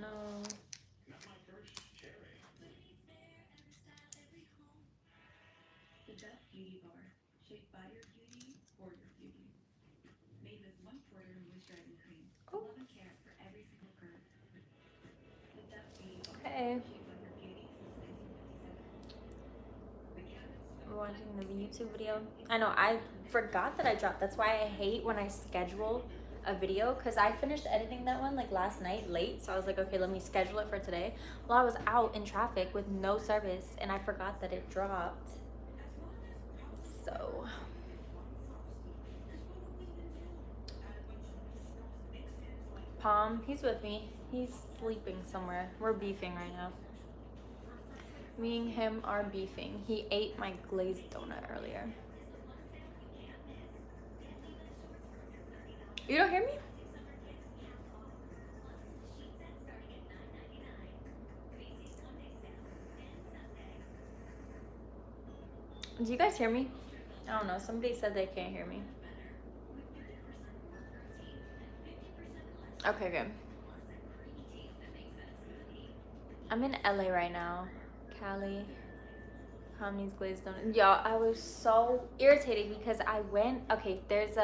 No. Oh. Hey. We're watching the YouTube video. I know, I forgot that I dropped. That's why I hate when I schedule a video, because I finished editing that one like last night late, so I was like, okay, let me schedule it for today. Well, I was out in traffic with no service and I forgot that it dropped. So Palm, he's with me. He's sleeping somewhere. We're beefing right now. Me and him are beefing. He ate my glazed donut earlier. You don't hear me? Do you guys hear me? I don't know. Somebody said they can't hear me. Okay, good. I'm in LA right now. Cali. Homini's glazed donut. Y'all, I was so irritated because I went. Okay, there's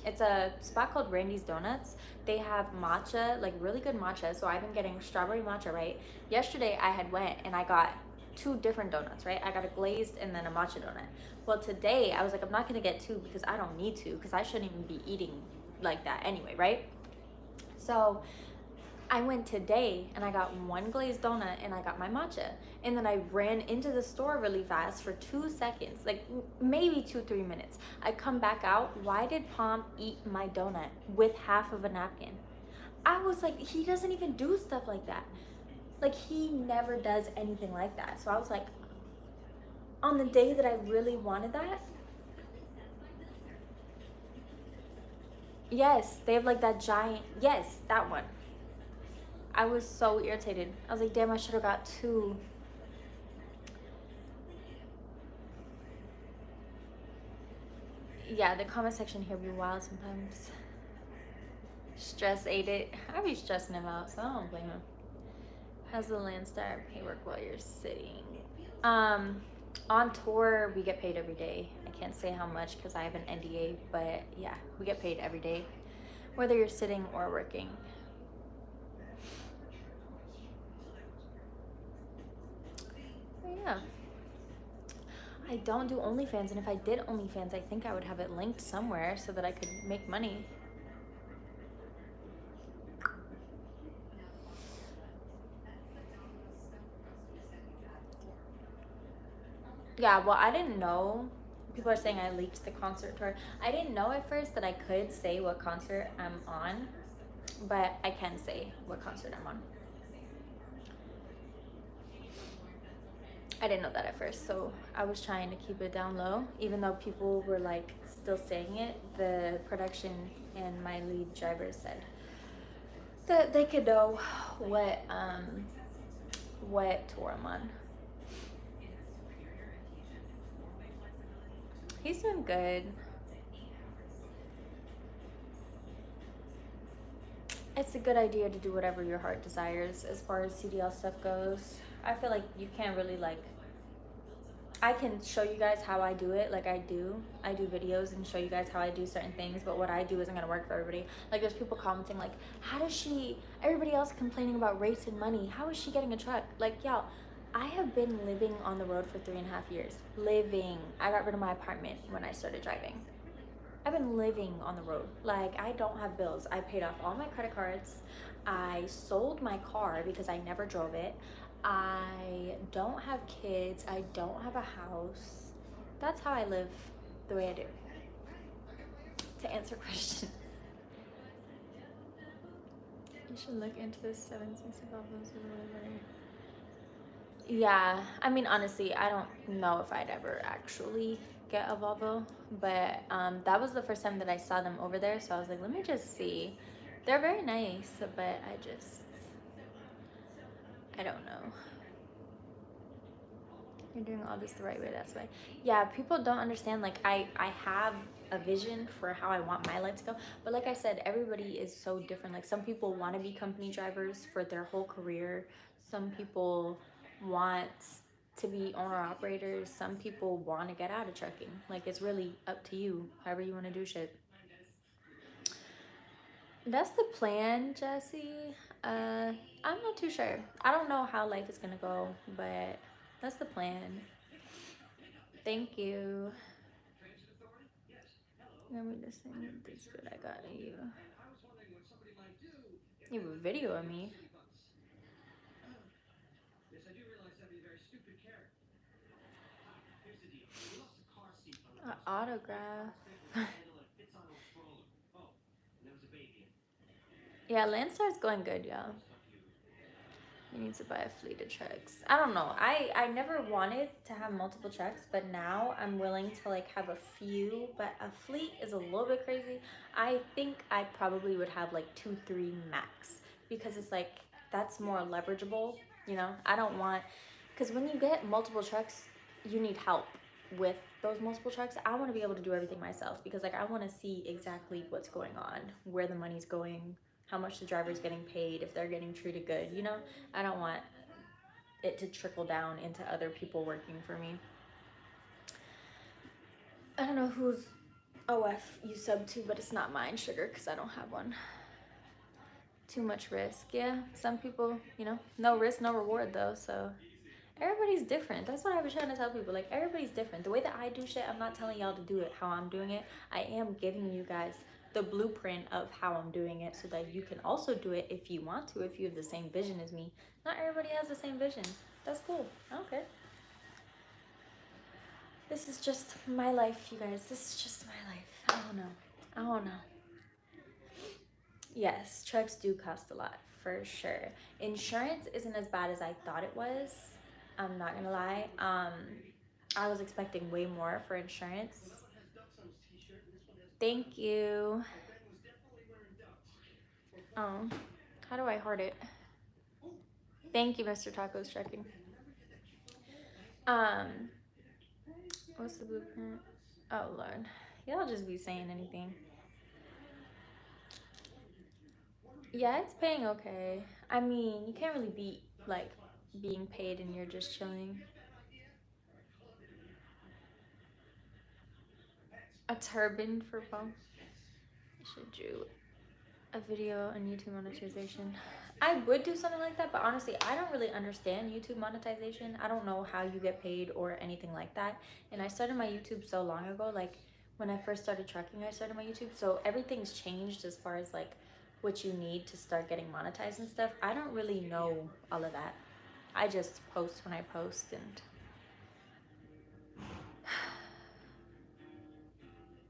it's a spot called Randy's Donuts. They have matcha, like really good matcha. So I've been getting strawberry matcha, right? Yesterday I had went and I got 2 different donuts, right? I got a glazed and then a matcha donut. Well, today I was like, I'm not gonna get 2 because I don't need to, because I shouldn't even be eating like that anyway, right? So I went today and I got 1 glazed donut and I got my matcha. And then I ran into the store really fast for 2 seconds, like maybe 2-3 minutes. I come back out. Why did Palm eat my donut with half of a napkin? I was like, he doesn't even do stuff like that. Like, he never does anything like that. So I was like, on the day that I really wanted that, yes, they have like that giant, yes, that one. I was so irritated. I was like, damn, I should have got 2. Yeah, the comment section here be wild sometimes. Stress ate it. I be stressing him out, so I don't blame him. How's the Landstar pay work while you're sitting? On tour, we get paid every day. I can't say how much because I have an NDA, but yeah, we get paid every day, whether you're sitting or working. But yeah. I don't do OnlyFans, and if I did OnlyFans, I think I would have it linked somewhere so that I could make money. Yeah, well, I didn't know. People are saying I leaked the concert tour. I didn't know at first that I could say what concert I'm on, but I can say what concert I'm on. I didn't know that at first, so I was trying to keep it down low, even though people were like still saying it. The production and my lead driver said that they could know what tour I'm on. He's doing good. It's a good idea to do whatever your heart desires as far as CDL stuff goes. I feel like you can't really like, I can show you guys how I do it, like I do videos and show you guys how I do certain things, but what I do isn't gonna work for everybody. Like, there's people commenting like, how does she, everybody else complaining about rates and money, how is she getting a truck? Like, y'all, I have been living on the road for 3.5 years. Living. I got rid of my apartment when I started driving. I've been living on the road. Like, I don't have bills. I paid off all my credit cards. I sold my car because I never drove it. I don't have kids. I don't have a house. That's how I live the way I do. To answer questions. You should look into this 760 Buffalo's. Yeah, I mean, honestly, I don't know if I'd ever actually get a Volvo, but that was the first time that I saw them over there, so I was like, let me just see. They're very nice, but I don't know. You're doing all this the right way, that's why. Yeah, people don't understand, like, I have a vision for how I want my life to go, but like I said, everybody is so different. Like, some people want to be company drivers for their whole career. Some people want to be owner operators. Some people want to get out of trucking. Like, it's really up to you, however you want to do shit. That's the plan, Jesse. I'm not too sure. I don't know how life is gonna go, but that's the plan. Thank you. Let me just send you this good I got of you. You have a video of me. An autograph. Yeah, Landstar's going good, y'all. You need to buy a fleet of trucks. I don't know. I never wanted to have multiple trucks, but now I'm willing to like have a few. But a fleet is a little bit crazy. I think I probably would have like 2, 3 max, because it's like that's more leverageable. You know, I don't want, because when you get multiple trucks, you need help with those multiple trucks. I want to be able to do everything myself, because like I want to see exactly what's going on, where the money's going, how much the driver's getting paid, if they're getting treated good, you know? I don't want it to trickle down into other people working for me. I don't know whose OF you sub to, but it's not mine, sugar, because I don't have one. Too much risk. Yeah, some people, you know, no risk, no reward though, so everybody's different. That's what I was trying to tell people. Like, everybody's different. The way that I do shit, I'm not telling y'all to do it how I'm doing it. I am giving you guys the blueprint of how I'm doing it, so that you can also do it if you want to, if you have the same vision as me. Not everybody has the same vision. That's cool. I don't care. This is just my life, you guys. This is just my life. I don't know. Yes, trucks do cost a lot, for sure. Insurance isn't as bad as I thought it was. I'm not gonna lie. I was expecting way more for insurance. Thank you. Oh, how do I heart it? Thank you, Mr. Tacos checking. Um, what's the blueprint? Oh Lord, y'all just be saying anything. Yeah, it's paying okay. I mean, you can't really beat like being paid and you're just chilling. A turban for bum. Should do a video on YouTube monetization. I would do something like that, but honestly, I don't really understand YouTube monetization. I don't know how you get paid or anything like that. And I started my YouTube so long ago. Like, when I first started trucking, I started my YouTube. So everything's changed as far as like what you need to start getting monetized and stuff. I don't really know all of that. I just post when I post, and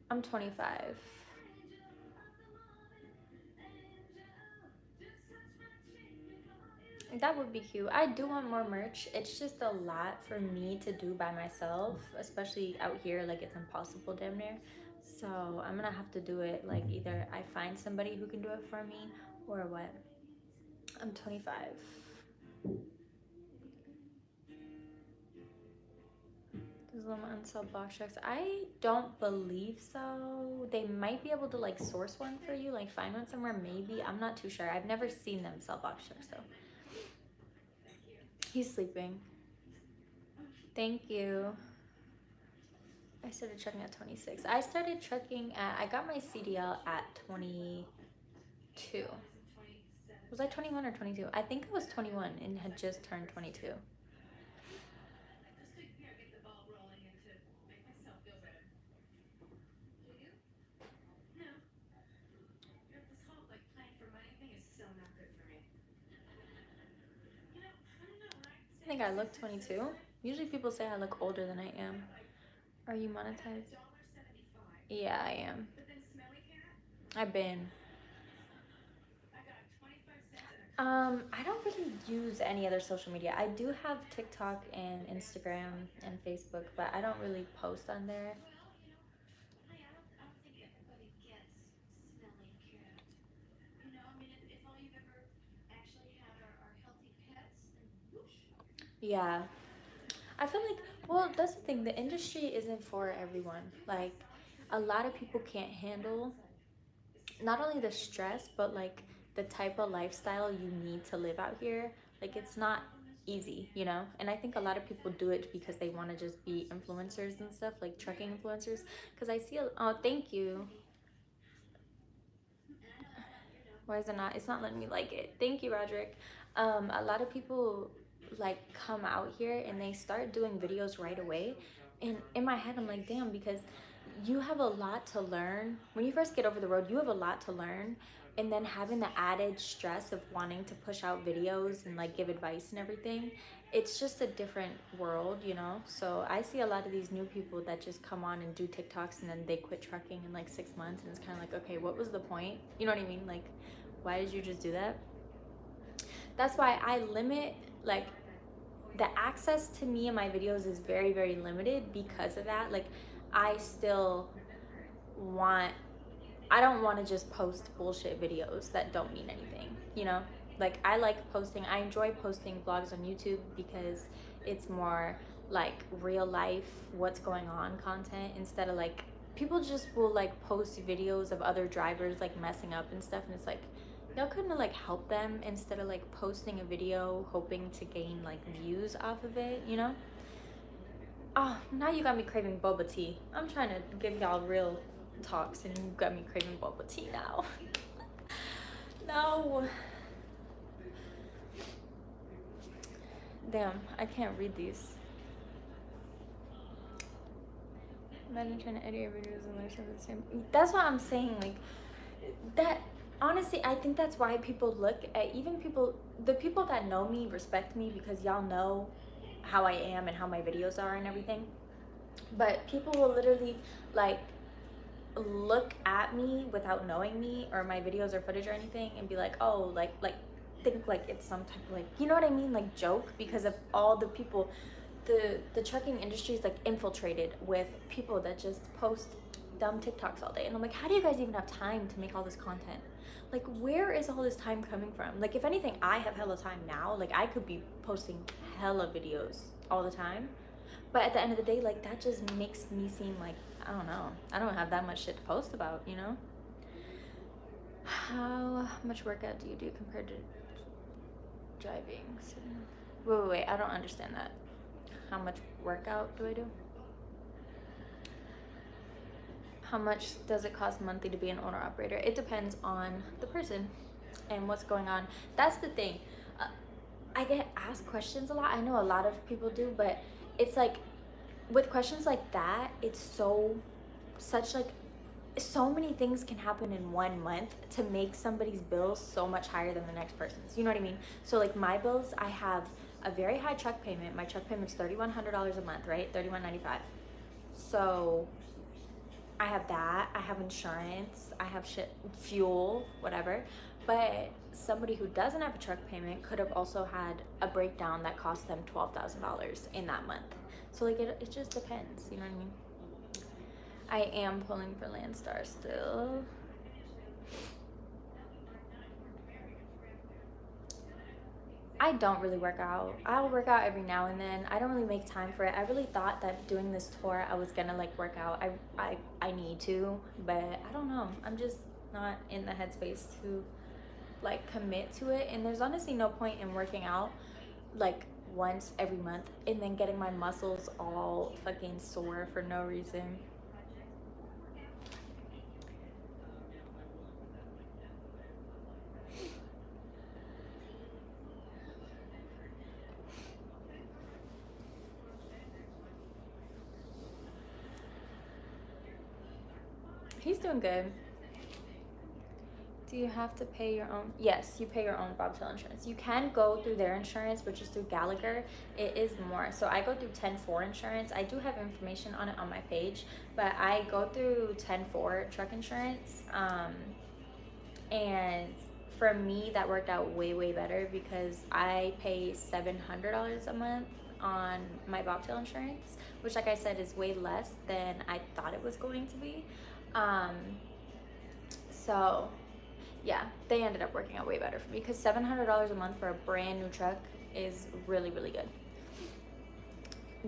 I'm 25. That would be cute. I do want more merch. It's just a lot for me to do by myself, especially out here. Like, it's impossible damn near. So I'm gonna have to do it like either I find somebody who can do it for me or what. I'm 25. Does Loma sell box trucks? I don't believe so. They might be able to like source one for you, like find one somewhere maybe. I'm not too sure. I've never seen them sell box trucks though. He's sleeping. Thank you. I started trucking at 26. I started trucking at, I got my CDL at 22. Was I 21 or 22? I think I was 21 and had just turned 22. I think I look 22. Usually people say I look older than I am. Are you monetized? Yeah, I am. I've been. I don't really use any other social media. I do have TikTok and Instagram and Facebook, but I don't really post on there. Yeah. I feel like, well, that's the thing. The industry isn't for everyone. Like, a lot of people can't handle not only the stress, but like the type of lifestyle you need to live out here. Like, it's not easy, you know? And I think a lot of people do it because they want to just be influencers and stuff, like trucking influencers. Because I see, oh, thank you. Why is it not? It's not letting me like it. Thank you, Roderick. A lot of people like come out here and they start doing videos right away. And in my head, I'm like, damn, because you have a lot to learn. When you first get over the road, you have a lot to learn. And then having the added stress of wanting to push out videos and like give advice and everything, it's just a different world, you know? So I see a lot of these new people that just come on and do TikToks and then they quit trucking in like 6 months. And it's kind of like, okay, what was the point? You know what I mean? Like, why did you just do that? That's why I limit, like, the access to me and my videos is very, very limited because of that. Like, I still want, I don't want to just post bullshit videos that don't mean anything, you know? Like, I like posting, I enjoy posting vlogs on YouTube because it's more like real life, what's going on content, instead of like, people just will like post videos of other drivers like messing up and stuff, and it's like, y'all couldn't like help them instead of like posting a video hoping to gain like views off of it, you know? Oh, now you got me craving boba tea. I'm trying to give y'all real talks and you got me craving boba tea now. No. Damn, I can't read these. Imagine trying to edit your videos and learn something the same. That's what I'm saying. Like, that, honestly, I think that's why people look at, even people, the people that know me respect me because y'all know how I am and how my videos are and everything. But people will literally like look at me without knowing me or my videos or footage or anything and be like, oh, like think like it's some type of like, you know what I mean, like joke, because of all the people. The trucking industry is like infiltrated with people that just post dumb TikToks all day, and I'm like, how do you guys even have time to make all this content? Like, where is all this time coming from? Like, if anything, I have hella time now. Like, I could be posting hella videos all the time, but at the end of the day, like, that just makes me seem like, I don't know, I don't have that much shit to post about, you know? How much workout do you do compared to driving? Wait, I don't understand that. How much workout do I do? How much does it cost monthly to be an owner operator? It depends on the person and what's going on. That's the thing. I get asked questions a lot. I know a lot of people do, but it's like with questions like that, it's such like, so many things can happen in 1 month to make somebody's bills so much higher than the next person's. You know what I mean? So like my bills, I have a very high truck payment. My truck payment's $3,100 a month, right? $3,195. So I have that. I have insurance. I have shit, fuel, whatever. But somebody who doesn't have a truck payment could have also had a breakdown that cost them $12,000 in that month. So like it just depends. You know what I mean? I am pulling for Landstar still. I don't really work out. I'll work out every now and then. I don't really make time for it. I really thought that doing this tour, I was gonna like work out. I need to, but I don't know. I'm just not in the headspace to like commit to it. And there's honestly no point in working out like once every month and then getting my muscles all fucking sore for no reason. He's doing good. Do you have to pay your own? Yes, you pay your own bobtail insurance. You can go through their insurance, which is through Gallagher. It is more. So I go through 10-4 insurance. I do have information on it on my page, but I go through 10-4 truck insurance. And for me, that worked out way better because I pay $700 a month on my bobtail insurance, which, like I said, is way less than I thought it was going to be. Um, so yeah, they ended up working out way better for me because $700 a month for a brand new truck is really good.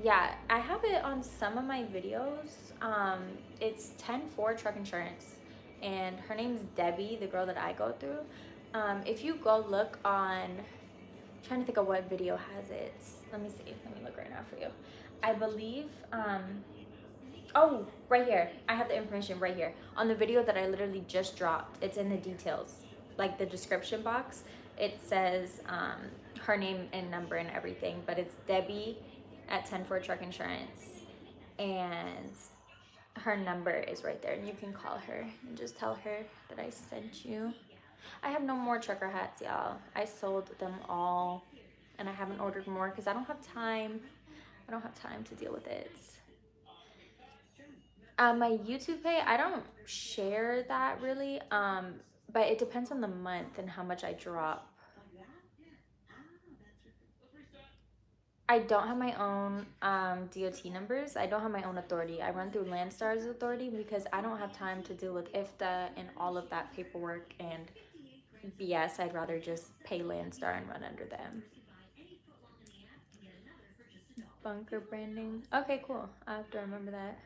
Yeah, I have it on some of my videos. It's 10-4 truck insurance, and her name's Debbie, the girl that I go through. If you go look on, I'm trying to think of what video has it. Let me see. Let me look right now for you. I believe, oh, right here. I have the information right here on the video that I literally just dropped. It's in the details, like the description box. It says her name and number and everything, but it's Debbie at 10-4 Truck Insurance, and her number is right there, and you can call her and just tell her that I sent you. I have no more trucker hats, y'all. I sold them all, and I haven't ordered more because I don't have time. I don't have time to deal with it. My YouTube pay, I don't share that really, but it depends on the month and how much I drop. I don't have my own DOT numbers. I don't have my own authority. I run through Landstar's authority because I don't have time to deal with IFTA and all of that paperwork and BS. I'd rather just pay Landstar and run under them. Bunker branding. Okay, cool. I have to remember that.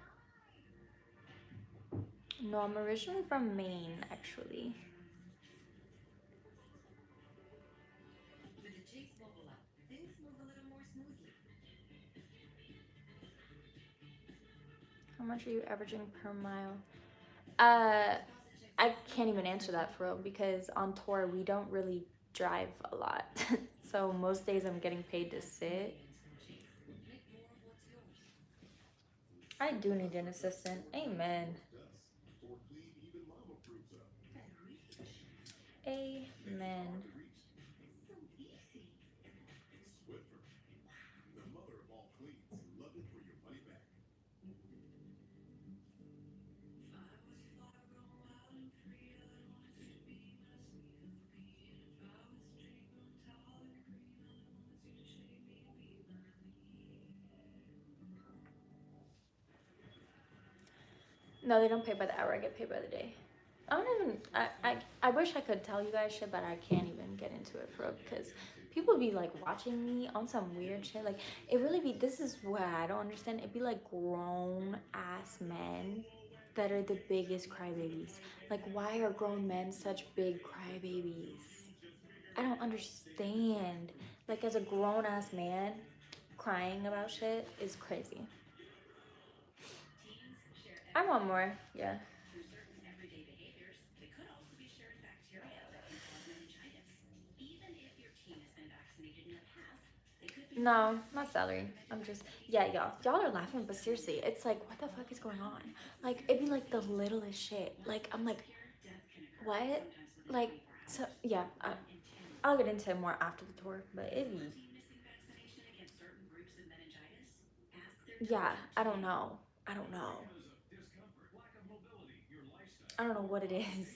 No, I'm originally from Maine, actually. How much are you averaging per mile? I can't even answer that for real because on tour we don't really drive a lot. So most days I'm getting paid to sit. I do need an assistant. Amen. Amen. No, they don't pay by the hour. I get paid by the day. I don't even. I wish I could tell you guys shit, but I can't even get into it for real because people be like watching me on some weird shit. Like it really be. This is what I don't understand. It'd be like grown ass men that are the biggest crybabies. Like why are grown men such big crybabies? I don't understand. Like as a grown ass man, crying about shit is crazy. I want more. Yeah. No, not salary. I'm just, yeah, y'all are laughing, but seriously, it's like, what the fuck is going on? Like, it'd be like the littlest shit. Like, I'm like, what? Like, so yeah, I'll get into it more after the tour, but it'd be, yeah, I don't know. I don't know. I don't know what it is.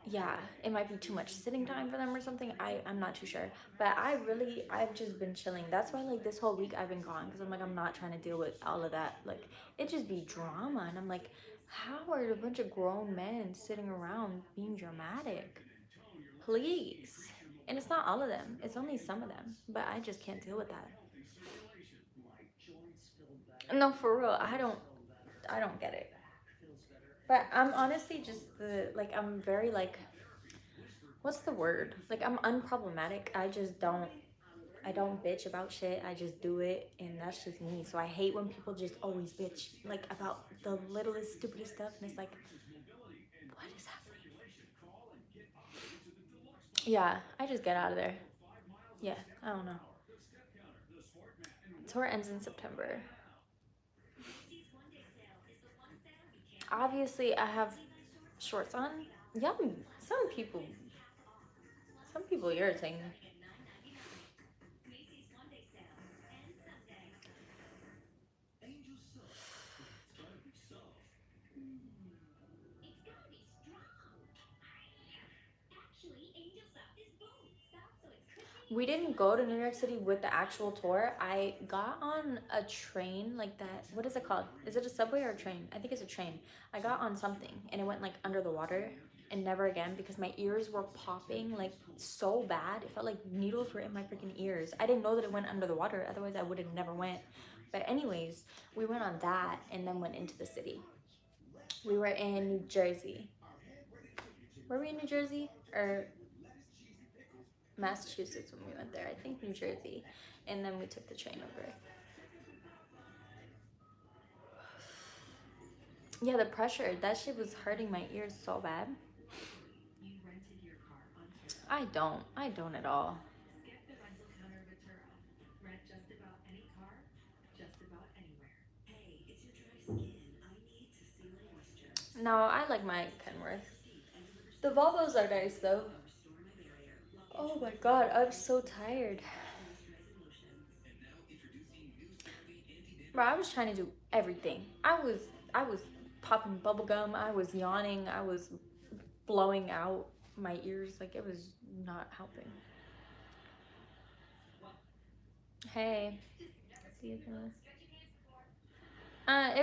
Yeah, it might be too much sitting time for them or something. I'm not too sure, but I've just been chilling. That's why like this whole week I've been gone because I'm like I'm not trying to deal with all of that. Like it just be drama, and I'm like, how are a bunch of grown men sitting around being dramatic? Please. And it's not all of them. It's only some of them. But I just can't deal with that. No, for real. I don't get it. But I'm honestly just I'm very like what's the word? Like I'm unproblematic. I don't bitch about shit. I just do it and that's just me. So I hate when people just always bitch like about the littlest stupidest stuff and it's like what is happening? Yeah, I just get out of there. Yeah, I don't know. Tour ends in September. Obviously I have shorts on. Yeah, some people irritate me. We didn't go to New York City with the actual tour. I got on a train like that. What is it called? Is it a subway or a train? I think it's a train. I got on something and it went like under the water and never again because my ears were popping like so bad. It felt like needles were in my freaking ears. I didn't know that it went under the water. Otherwise, I would have never went. But anyways, we went on that and then went into the city. We were in New Jersey. Were we in New Jersey or Massachusetts when we went there? I think New Jersey. And then we took the train over. Yeah, the pressure, that shit was hurting my ears so bad. I don't at all. No, I like my Kenworth. The Volvos are nice though. Oh my god, I'm so tired. Bro, I was trying to do everything. I was popping bubble gum, I was yawning, I was blowing out my ears, like it was not helping. Hey. It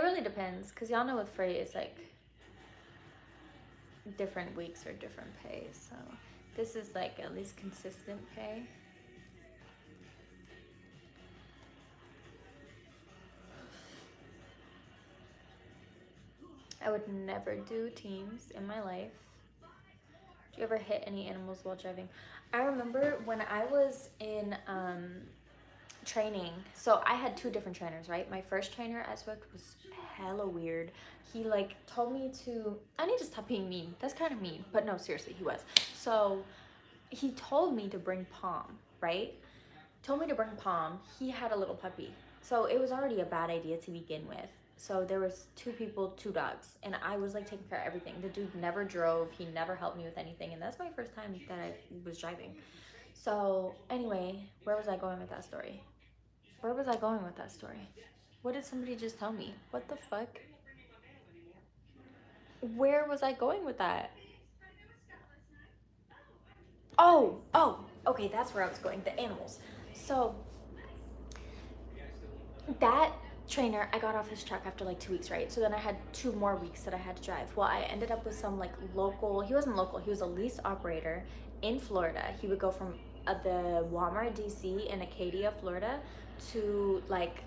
really depends, cause y'all know with freight it's like different weeks or different pay. So this is like at least consistent pay. I would never do teams in my life. Do you ever hit any animals while driving? I remember when I was in training, so I had two different trainers, right? My first trainer at Swift was hella weird. He like told me to, I need to stop being mean. That's kind of mean, but no, seriously, he was. So he told me to bring Palm, right? Told me to bring Palm. He had a little puppy. So it was already a bad idea to begin with. So there was two people, two dogs, and I was like taking care of everything. The dude never drove. He never helped me with anything, and that's my first time that I was driving. So anyway, where was I going with that story? Where was I going with that story? What did somebody just tell me? What the fuck? Where was I going with that? Oh, okay, that's where I was going. The animals. So that trainer, I got off his truck after like 2 weeks, right? So then I had 2 more weeks that I had to drive. Well, I ended up with some like local, he wasn't local, he was a lease operator in Florida. He would go from the Walmart DC in Acadia, Florida to like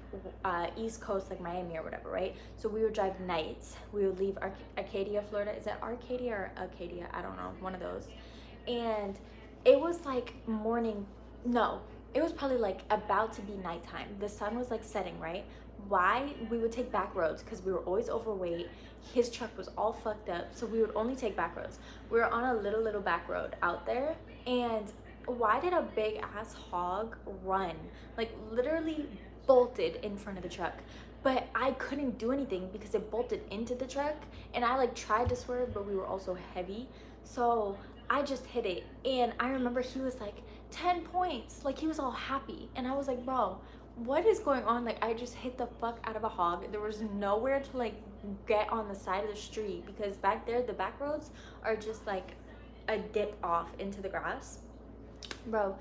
East Coast, like Miami or whatever, right? So we would drive nights. We would leave Acadia, Florida. Is it Arcadia or Acadia? I don't know, one of those. And it was like morning, no, it was probably like about to be nighttime. The sun was like setting, right? Why? We would take back roads because we were always overweight. His truck was all fucked up, so we would only take back roads. We were on a little back road out there, and why did a big ass hog run? Like literally bolted in front of the truck. But I couldn't do anything because it bolted into the truck, and I like tried to swerve, but we were also heavy. So I just hit it, and I remember he was like 10 points, like he was all happy, and I was like, bro, what is going on? Like I just hit the fuck out of a hog. There was nowhere to like get on the side of the street because back there the back roads are just like a dip off into the grass. Bro,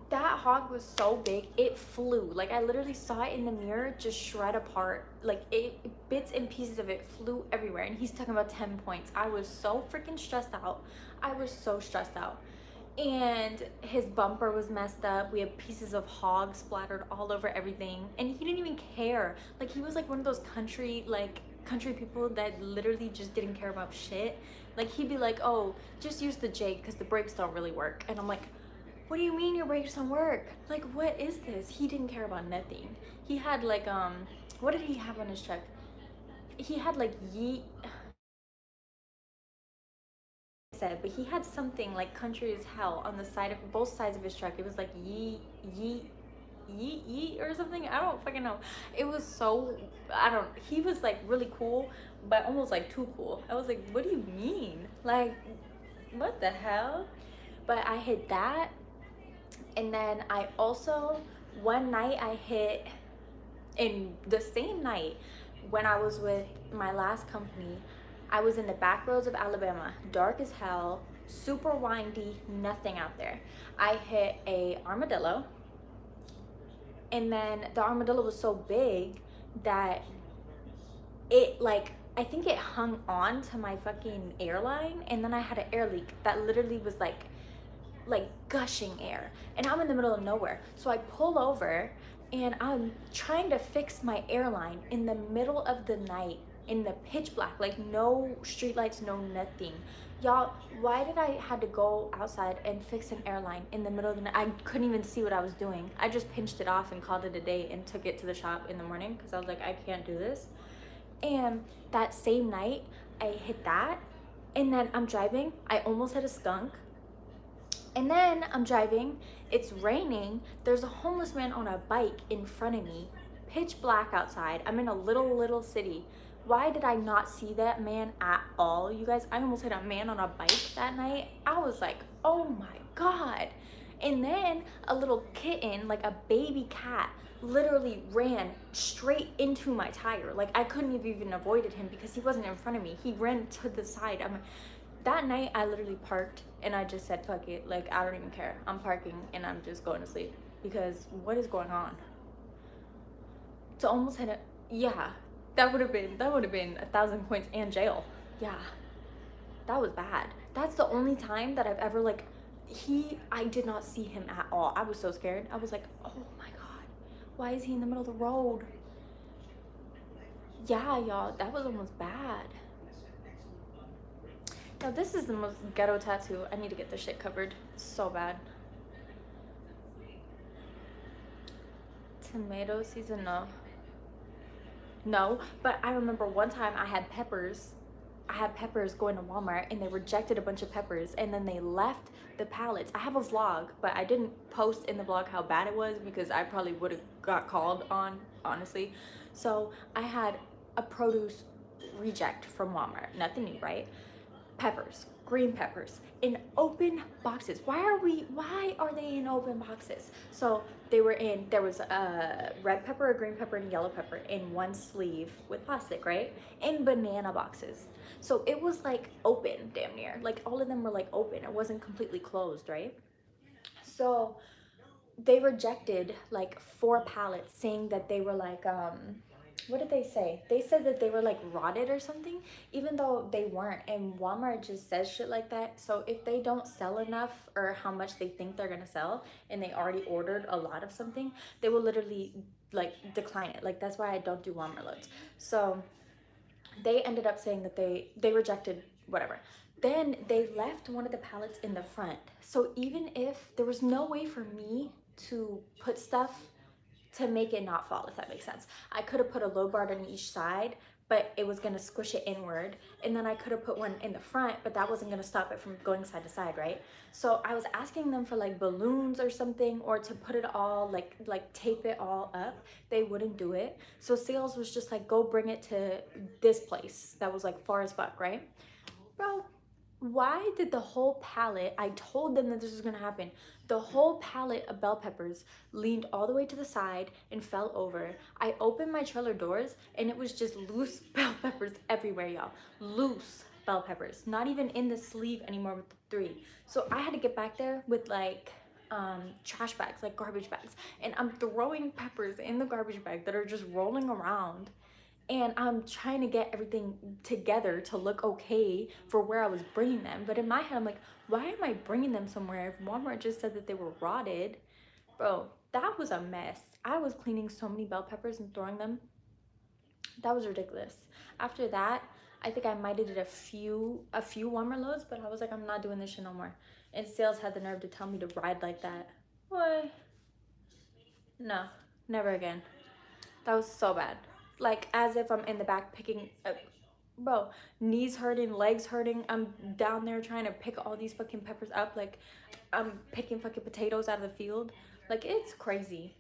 that hog was so big it flew. Like I literally saw it in the mirror just shred apart. Like it, bits and pieces of it flew everywhere, and he's talking about 10 points. I was so freaking stressed out. I was so stressed out. And his bumper was messed up. We had pieces of hog splattered all over everything, and he didn't even care. Like he was like one of those country people that literally just didn't care about shit. Like he'd be like, oh, just use the Jake because the brakes don't really work. And I'm like, what do you mean your brakes don't work? Like what is this? He didn't care about nothing. He had like what did he have on his truck? He had like yeet, but he had something like country as hell on the side of both sides of his truck. It was like yeet yeet yeet yeet or something. I don't fucking know. It was so, I don't, he was like really cool, but almost like too cool. I was like, what do you mean? Like what the hell? But I hit that, and then I also, one night I hit, in the same night when I was with my last company, I was in the back roads of Alabama, dark as hell, super windy, nothing out there. I hit a armadillo, and then the armadillo was so big that it, like, I think it hung on to my fucking airline, and then I had an air leak that literally was like gushing air, and I'm in the middle of nowhere. So I pull over and I'm trying to fix my airline in the middle of the night, in the pitch black, like no street lights, no nothing. Y'all, why did I had to go outside and fix an airline in the middle of the night? I couldn't even see what I was doing. I just pinched it off and called it a day and took it to the shop in the morning because I was like, I can't do this. And that same night I hit that, and then I'm driving, I almost hit a skunk. And then I'm driving, it's raining, there's a homeless man on a bike in front of me, pitch black outside. I'm in a little city. Why did I not see that man at all? You guys, I almost hit a man on a bike that night. I was like, oh my God. And then a little kitten, like a baby cat, literally ran straight into my tire. Like, I couldn't have even avoided him because he wasn't in front of me. He ran to the side. That night I literally parked and I just said, fuck it, like, I don't even care. I'm parking and I'm just going to sleep because what is going on? To almost hit it, yeah, that would have been 1,000 points and jail. Yeah, that was bad. That's the only time that I've ever, like, I did not see him at all. I was so scared. I was like, oh my God, why is he in the middle of the road? Yeah, y'all, that was almost bad. Now, this is the most ghetto tattoo. I need to get this shit covered. It's so bad. Tomato season, no. No, but I remember one time I had peppers going to Walmart and they rejected a bunch of peppers and then they left the pallets. I have a vlog, but I didn't post in the vlog how bad it was because I probably would have got called on, honestly. So I had a produce reject from Walmart. Nothing new, right? Peppers, green peppers in open boxes. Why are they in open boxes? So there was a red pepper, a green pepper, and a yellow pepper in one sleeve with plastic, right? In banana boxes. So it was like open, damn near. Like all of them were like open. It wasn't completely closed, right? So they rejected like 4 pallets saying that they were like, what did they say? They said that they were like rotted or something, even though they weren't. And Walmart just says shit like that. So if they don't sell enough or how much they think they're gonna sell and they already ordered a lot of something, they will literally like decline it. Like that's why I don't do Walmart loads. So they ended up saying that they rejected whatever. Then they left one of the pallets in the front. So even if there was no way for me to put stuff to make it not fall, if that makes sense. I could have put a load bar on each side, but it was gonna squish it inward. And then I could have put one in the front, but that wasn't gonna stop it from going side to side, right? So I was asking them for like balloons or something, or to put it all, like tape it all up. They wouldn't do it. So sales was just like, go bring it to this place that was like far as fuck, right? Bro, why did the whole pallet, I told them that this was gonna happen, the whole pallet of bell peppers leaned all the way to the side and fell over. I opened my trailer doors and it was just loose bell peppers everywhere, y'all. Loose bell peppers, not even in the sleeve anymore with the 3. So I had to get back there with like trash bags, like garbage bags, and I'm throwing peppers in the garbage bag that are just rolling around. And I'm trying to get everything together to look okay for where I was bringing them. But in my head, I'm like, why am I bringing them somewhere if Walmart just said that they were rotted? Bro, that was a mess. I was cleaning so many bell peppers and throwing them. That was ridiculous. After that, I think I might have did a few Walmart loads, but I was like, I'm not doing this shit no more. And sales had the nerve to tell me to ride like that. What? No, never again. That was so bad. Like as if I'm in the back picking bro, knees hurting, legs hurting. I'm down there trying to pick all these fucking peppers up like I'm picking fucking potatoes out of the field. Like it's crazy.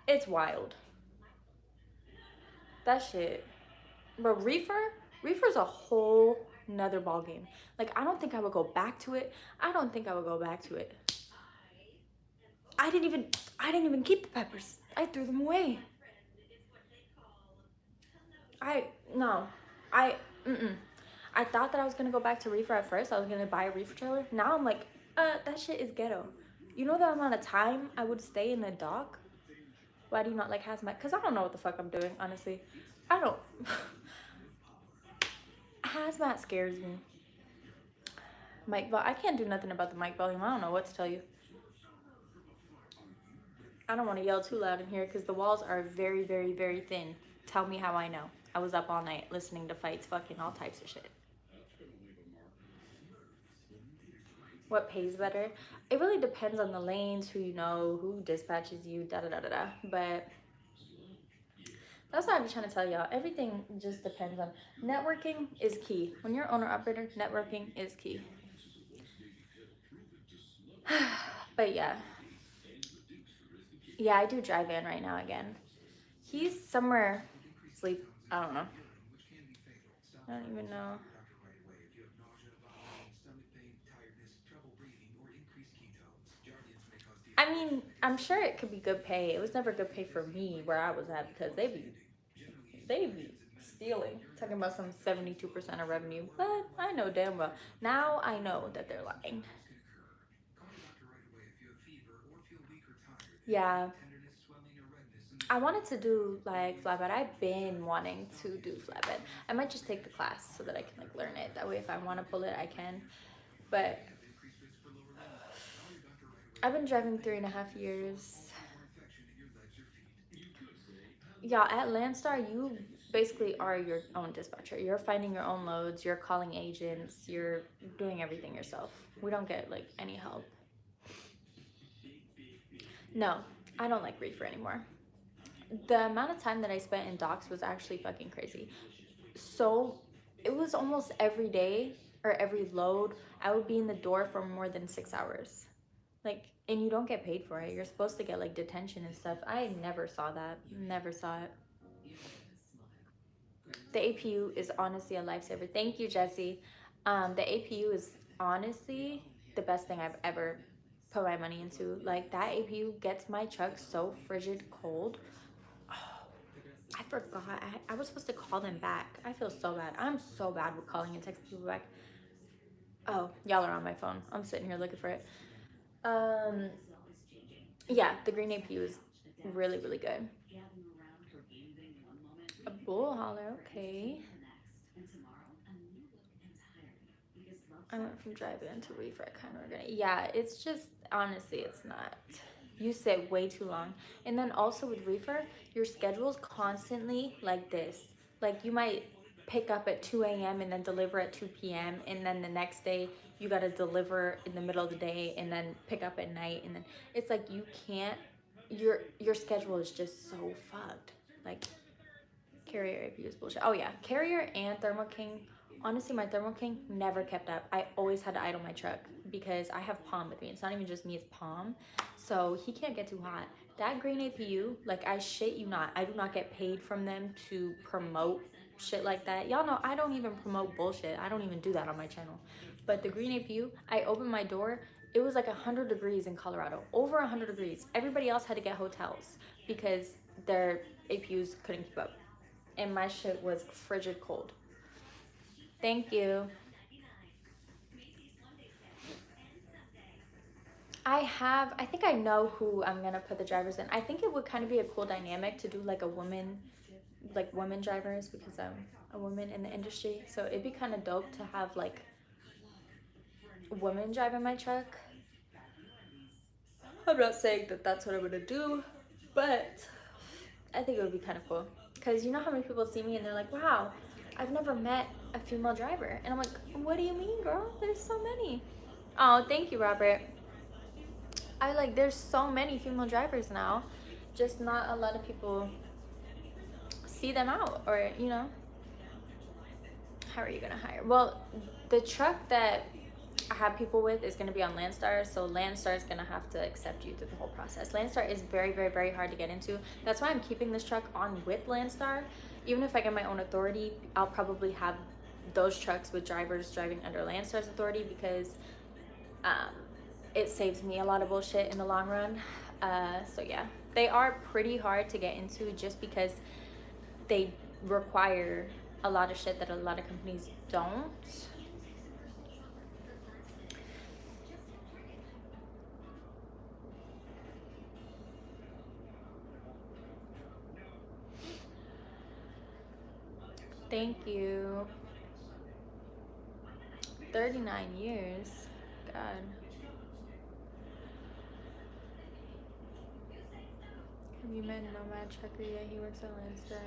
It's wild. That shit. But Reefer's a whole nother ball game. Like I don't think I would go back to it. I didn't even keep the peppers. I threw them away. I thought that I was gonna go back to Reefer at first. I was gonna buy a Reefer trailer. Now I'm like, that shit is ghetto. You know the amount of time I would stay in the dock? Why do you not like hazmat? Because I don't know what the fuck I'm doing, honestly. I don't. Hazmat scares me. I can't do nothing about the mic volume. I don't know what to tell you. I don't want to yell too loud in here because the walls are very, very, very thin. Tell me how I know. I was up all night listening to fights, fucking all types of shit. What pays better? It really depends on the lanes, who you know, who dispatches you, da da da da da. But that's what I'm trying to tell y'all. Everything just depends on networking is key. When you're owner operator, networking is key. But yeah, I do drive in right now again. He's somewhere asleep. I don't know. I don't even know. I mean, I'm sure it could be good pay. It was never good pay for me where I was at because they be stealing. Talking about some 72% of revenue. But I know damn well. Now I know that they're lying. Yeah. I wanted to do like flatbed. I've been wanting to do flatbed. I might just take the class so that I can like learn it. That way if I want to pull it, I can. But I've been driving 3.5 years. Yeah, at Landstar, you basically are your own dispatcher. You're finding your own loads, you're calling agents, you're doing everything yourself. We don't get like any help. No, I don't like Reefer anymore. The amount of time that I spent in docks was actually fucking crazy. So it was almost every day or every load, I would be in the door for more than 6 hours. Like, and you don't get paid for it. You're supposed to get like detention and stuff. I never saw that. Never saw it. The APU is honestly a lifesaver. Thank you, Jesse. The APU is honestly the best thing I've ever put my money into. Like, that APU gets my truck so frigid cold. Oh, I forgot. I was supposed to call them back. I feel so bad. I'm so bad with calling and texting people back. Oh, y'all are on my phone. I'm sitting here looking for it. Yeah, the green APU is really, really good. A bull holler, okay. I went from drive-in to Reefer. I kind of regret it. Yeah, it's just, honestly, it's not. You sit way too long. And then also with Reefer, your schedule's constantly like this. Like, you might pick up at 2 a.m. and then deliver at 2 p.m. And then the next day, you got to deliver in the middle of the day and then pick up at night. And then it's like you can't, your schedule is just so fucked. Like, Carrier APU is bullshit. Oh yeah, Carrier and Thermo King. Honestly, my Thermo King never kept up. I always had to idle my truck because I have Palm with me. It's not even just me, it's Palm. So he can't get too hot. That green APU, like, I shit you not, I do not get paid from them to promote shit like that. Y'all know I don't even promote bullshit. I don't even do that on my channel. But the green APU, I opened my door, it was like 100 degrees in Colorado. Over 100 degrees. Everybody else had to get hotels because their APUs couldn't keep up. And my shit was frigid cold. Thank you. I think I know who I'm gonna put the drivers in. I think it would kind of be a cool dynamic to do like a woman, like women drivers, because I'm a woman in the industry. So it'd be kind of dope to have like women driving my truck. I'm not saying that that's what I'm gonna do, but I think it would be kind of cool. Because you know how many people see me and they're like, wow, I've never met a female driver. And I'm like, what do you mean, girl? There's so many. Oh, thank you, Robert. There's so many female drivers now. Just not a lot of people see them out, or, you know. How are you gonna hire? Well, the truck that I have people with is gonna be on Landstar, so Landstar is gonna have to accept you through the whole process. Landstar is very, very, very hard to get into. That's why I'm keeping this truck on with Landstar. Even if I get my own authority, I'll probably have those trucks with drivers driving under Landstar's authority because it saves me a lot of bullshit in the long run. So yeah, they are pretty hard to get into just because they require a lot of shit that a lot of companies don't. Thank you. 39 years. God. Have you met Nomad Trucker yet? He works at Landstar.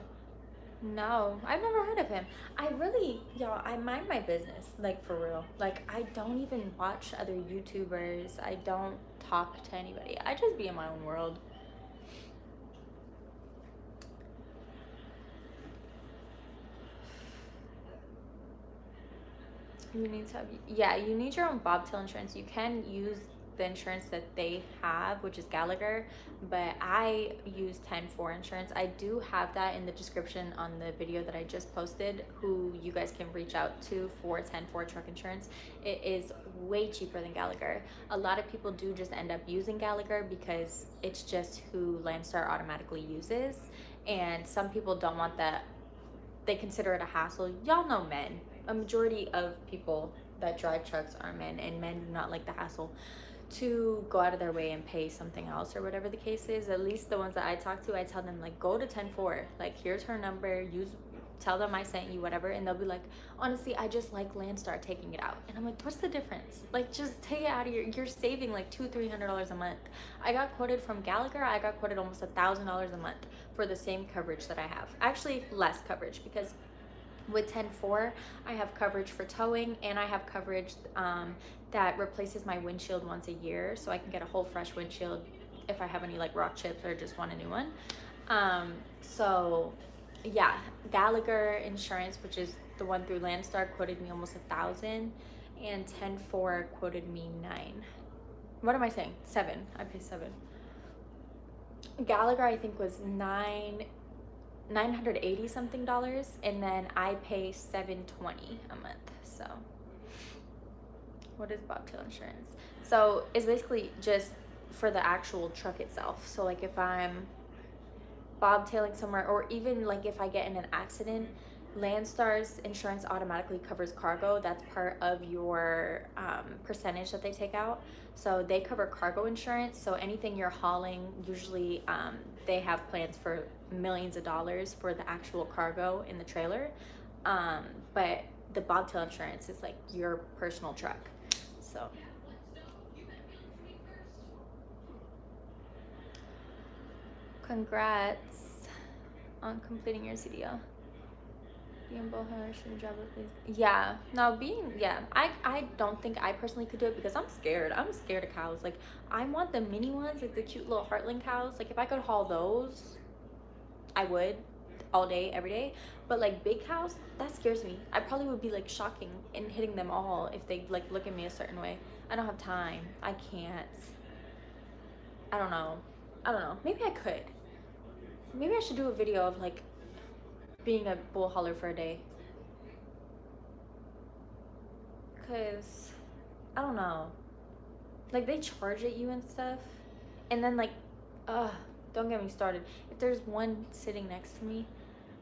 No, I've never heard of him. I really, y'all, I mind my business, like for real. Like, I don't even watch other YouTubers. I don't talk to anybody. I just be in my own world. You need to have, yeah, you need your own bobtail insurance. You can use the insurance that they have, which is Gallagher, but I use 10-4 insurance. I do have that in the description on the video that I just posted, who you guys can reach out to for 10-4 truck insurance. It is way cheaper than Gallagher. A lot of people do just end up using Gallagher because it's just who Landstar automatically uses, and some people don't want that. They consider it a hassle. Y'all know men. A majority of people that drive trucks are men, and men do not like the hassle to go out of their way and pay something else or whatever the case is. At least the ones that I talk to, I tell them, like, go to 10-4. Like, here's her number. Tell them I sent you, whatever. And they'll be like, honestly, I just like Landstar taking it out. And I'm like, what's the difference? Like, just take it out of you're saving like $200-300 a month. I got quoted from Gallagher. I got quoted almost $1,000 a month for the same coverage that I have. Actually, less coverage, because with 10-4, I have coverage for towing, and I have coverage that replaces my windshield once a year, so I can get a whole fresh windshield if I have any like rock chips or just want a new one. So yeah, Gallagher Insurance, which is the one through Landstar, quoted me almost $1,000, and 10-4 quoted me $9. What am I saying? $7. I pay $7. Gallagher, I think, was $980 something, and then I pay $720 a month. So what is bobtail insurance? So it's basically just for the actual truck itself. So like if I'm bobtailing somewhere, or even like if I get in an accident, Landstar's insurance automatically covers cargo. That's part of your percentage that they take out. So they cover cargo insurance. So anything you're hauling, usually they have plans for millions of dollars for the actual cargo in the trailer. But the bobtail insurance is like your personal truck. So congrats on completing your CDL. Being boho shouldn't drive a place. Yeah, no, I don't think I personally could do it because I'm scared. I'm scared of cows. Like, I want the mini ones, like the cute little Heartland cows. Like, if I could haul those, I would, all day, every day. But like big cows, that scares me. I probably would be like shocking and hitting them all if they like look at me a certain way. I don't have time. I can't. I don't know. Maybe I could. Maybe I should do a video of like being a bull hauler for a day. Cause I don't know. Like, they charge at you and stuff. And then like, don't get me started. If there's one sitting next to me,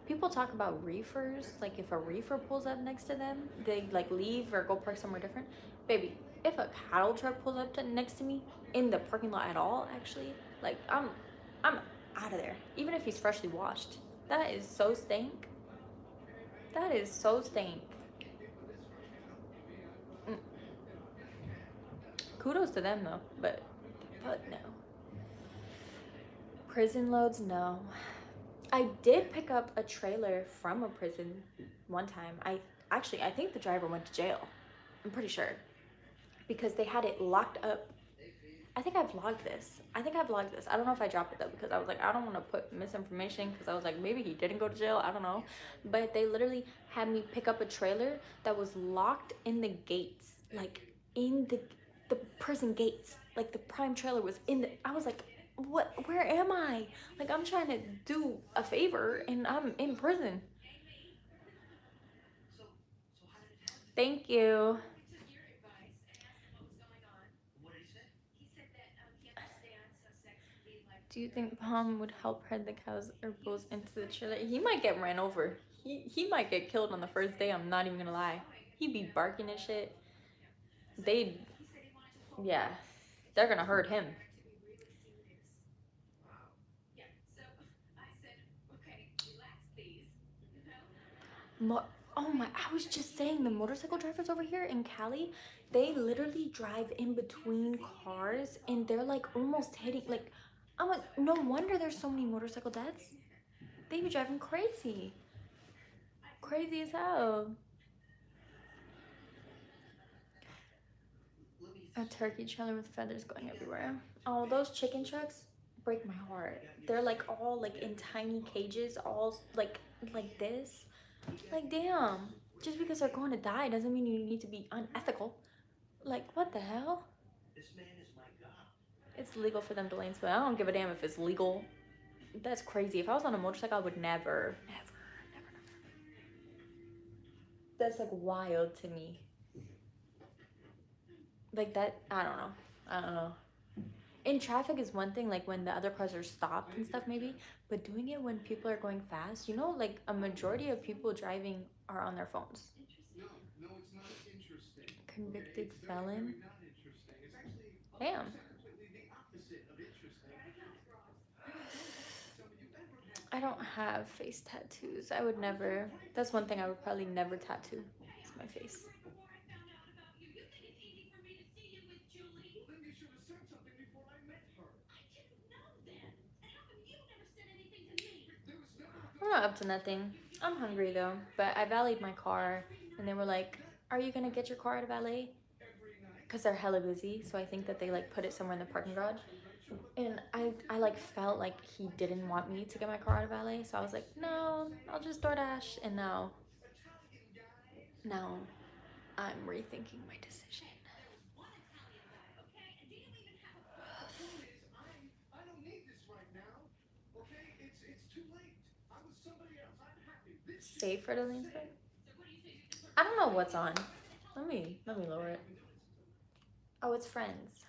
people talk about reefers. Like, if a reefer pulls up next to them, they like leave or go park somewhere different. Baby, if a cattle truck pulls up next to me in the parking lot at all, actually, like, I'm out of there. Even if he's freshly washed. That is so stank. That is so stank. Kudos to them though, but no. Prison loads, no. I did pick up a trailer from a prison one time. I think the driver went to jail. I'm pretty sure. Because they had it locked up. I think I vlogged this. I don't know if I dropped it though, because I was like, I don't want to put misinformation, because I was like, maybe he didn't go to jail. I don't know. But they literally had me pick up a trailer that was locked in the gates. Like, in the prison gates. Like, the prime trailer was in the, I was like, what, where am I? Like, I'm trying to do a favor and I'm in prison. Thank you. Do you think Palm would help herd the cows or bulls into the trailer? He might get ran over. He might get killed on the first day. I'm not even gonna lie. He'd be barking and shit. Yeah, they're gonna hurt him. Oh my, I was just saying, the motorcycle drivers over here in Cali, they literally drive in between cars and they're like almost hitting, like, I'm like, no wonder there's so many motorcycle deaths. They be driving crazy. Crazy as hell. A turkey trailer with feathers going everywhere. Oh, those chicken trucks break my heart. They're like all like in tiny cages, all like this. Like damn. Just because they're going to die doesn't mean you need to be unethical. Like what the hell? It's legal for them to lane split. I don't give a damn if it's legal. That's crazy. If I was on a motorcycle, I would never. That's like wild to me. Like that, I don't know. In traffic is one thing, like when the other cars are stopped and stuff maybe, but doing it when people are going fast, you know, like a majority of people driving are on their phones. No, it's not interesting. Convicted felon. Damn. I don't have face tattoos. I would never. That's one thing I would probably never tattoo. It's my face. I'm not up to nothing. I'm hungry though, but I valeted my car and they were like, are you gonna get your car out of valet? Because they're hella busy, so I think that they like put it somewhere in the parking garage. And I like felt like he didn't want me to get my car out of valet, so I was like, no, I'll just DoorDash. And now I'm rethinking my decision. Safer to lean split? I don't know what's on. Let me lower it. Oh, it's friends.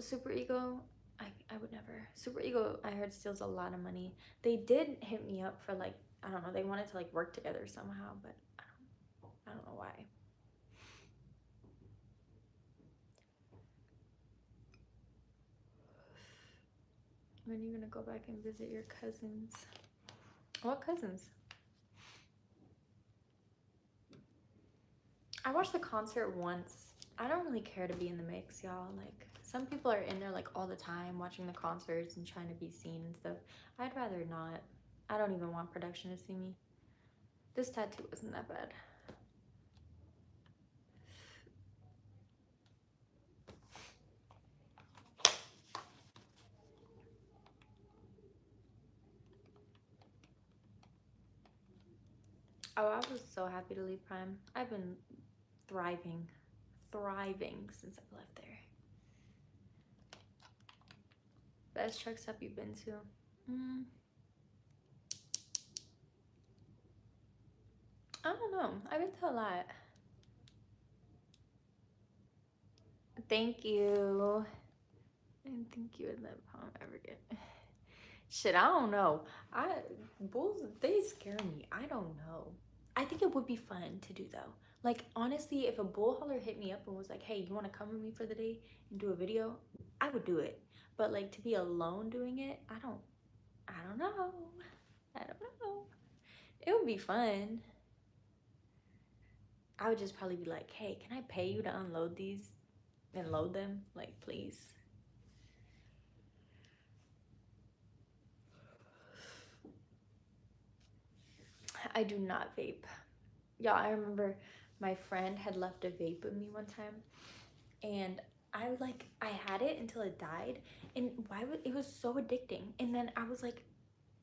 Super Ego, I would never. Super Ego, I heard, steals a lot of money. They did hit me up for like, I don't know, they wanted to like work together somehow, but I don't know why. When are you gonna go back and visit your cousins? What cousins? I watched the concert once. I don't really care to be in the mix, y'all. Like, some people are in there like all the time watching the concerts and trying to be seen and stuff. I'd rather not. I don't even want production to see me. This tattoo wasn't that bad. Oh, I was so happy to leave Prime. I've been thriving since I left there. Best truck stop you've been to? I don't know. I've been to a lot. Thank you. And thank you, and that Palm ever get. Shit, I don't know. Bulls, they scare me. I don't know. I think it would be fun to do though. Like honestly, if a bull hauler hit me up and was like, "Hey, you want to come with me for the day and do a video?" I would do it. But like to be alone doing it, I don't know. I don't know. It would be fun. I would just probably be like, "Hey, can I pay you to unload these and load them? Like, please." I do not vape. Yeah, I remember my friend had left a vape with me one time, and I had it until it died, and it was so addicting. And then I was like,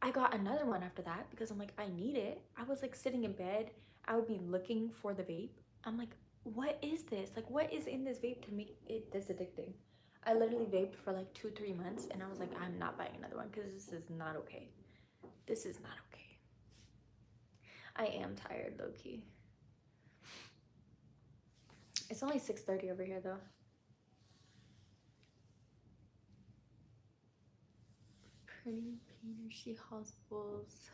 I got another one after that because I'm like, I need it. I was like sitting in bed, I would be looking for the vape. I'm like, what is this? Like, what is in this vape to make it this addicting? I literally vaped for like 2-3 months, and I was like, I'm not buying another one because this is not okay. This is not okay. I am tired, low-key. It's only 6:30 over here though. Pretty Peter, she hospitals.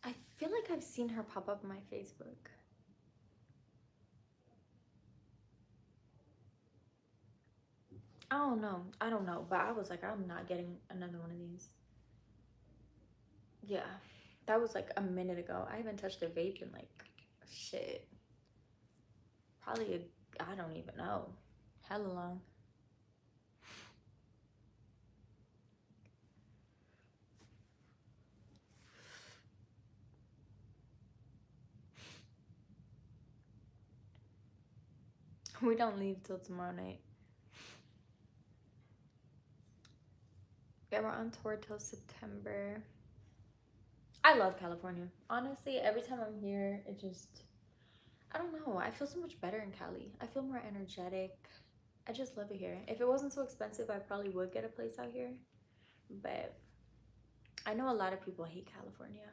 I feel like I've seen her pop up on my Facebook. I don't know, but I was like, I'm not getting another one of these. Yeah, that was like a minute ago. I haven't touched a vape in like shit. Probably I don't even know. Hella long. We don't leave till tomorrow night. Yeah, we're on tour till September. I love California. Honestly, every time I'm here, it just, I don't know. I feel so much better in Cali. I feel more energetic. I just love it here. If it wasn't so expensive, I probably would get a place out here. But I know a lot of people hate California.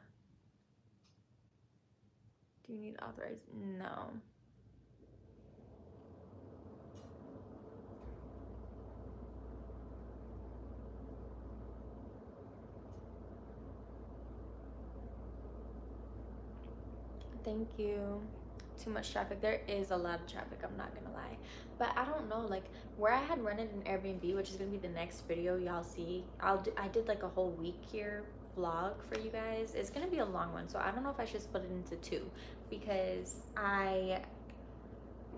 Do you need authorized? No. Thank you. Too much traffic. There is a lot of traffic, I'm not gonna lie. But I don't know, like where I had rented an Airbnb, which is gonna be the next video y'all see. I did like a whole week here vlog for you guys. It's gonna be a long one, so I don't know if I should split it into two, because I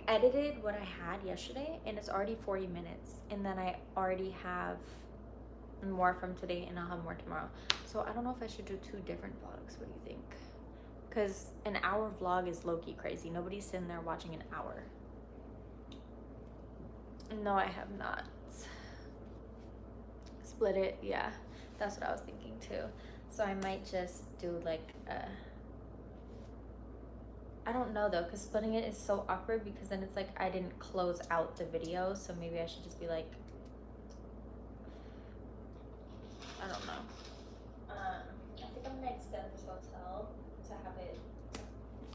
edited what I had yesterday and it's already 40 minutes, and then I already have more from today and I'll have more tomorrow. So I don't know if I should do two different vlogs. What do you think? Because an hour vlog is low-key crazy. Nobody's sitting there watching an hour. No, I have not. Split it, yeah. That's what I was thinking too. So I might just do like I don't know though, because splitting it is so awkward, because then it's like I didn't close out the video. So maybe I should just be like, I don't know. I think I'm gonna extend this hotel to have it,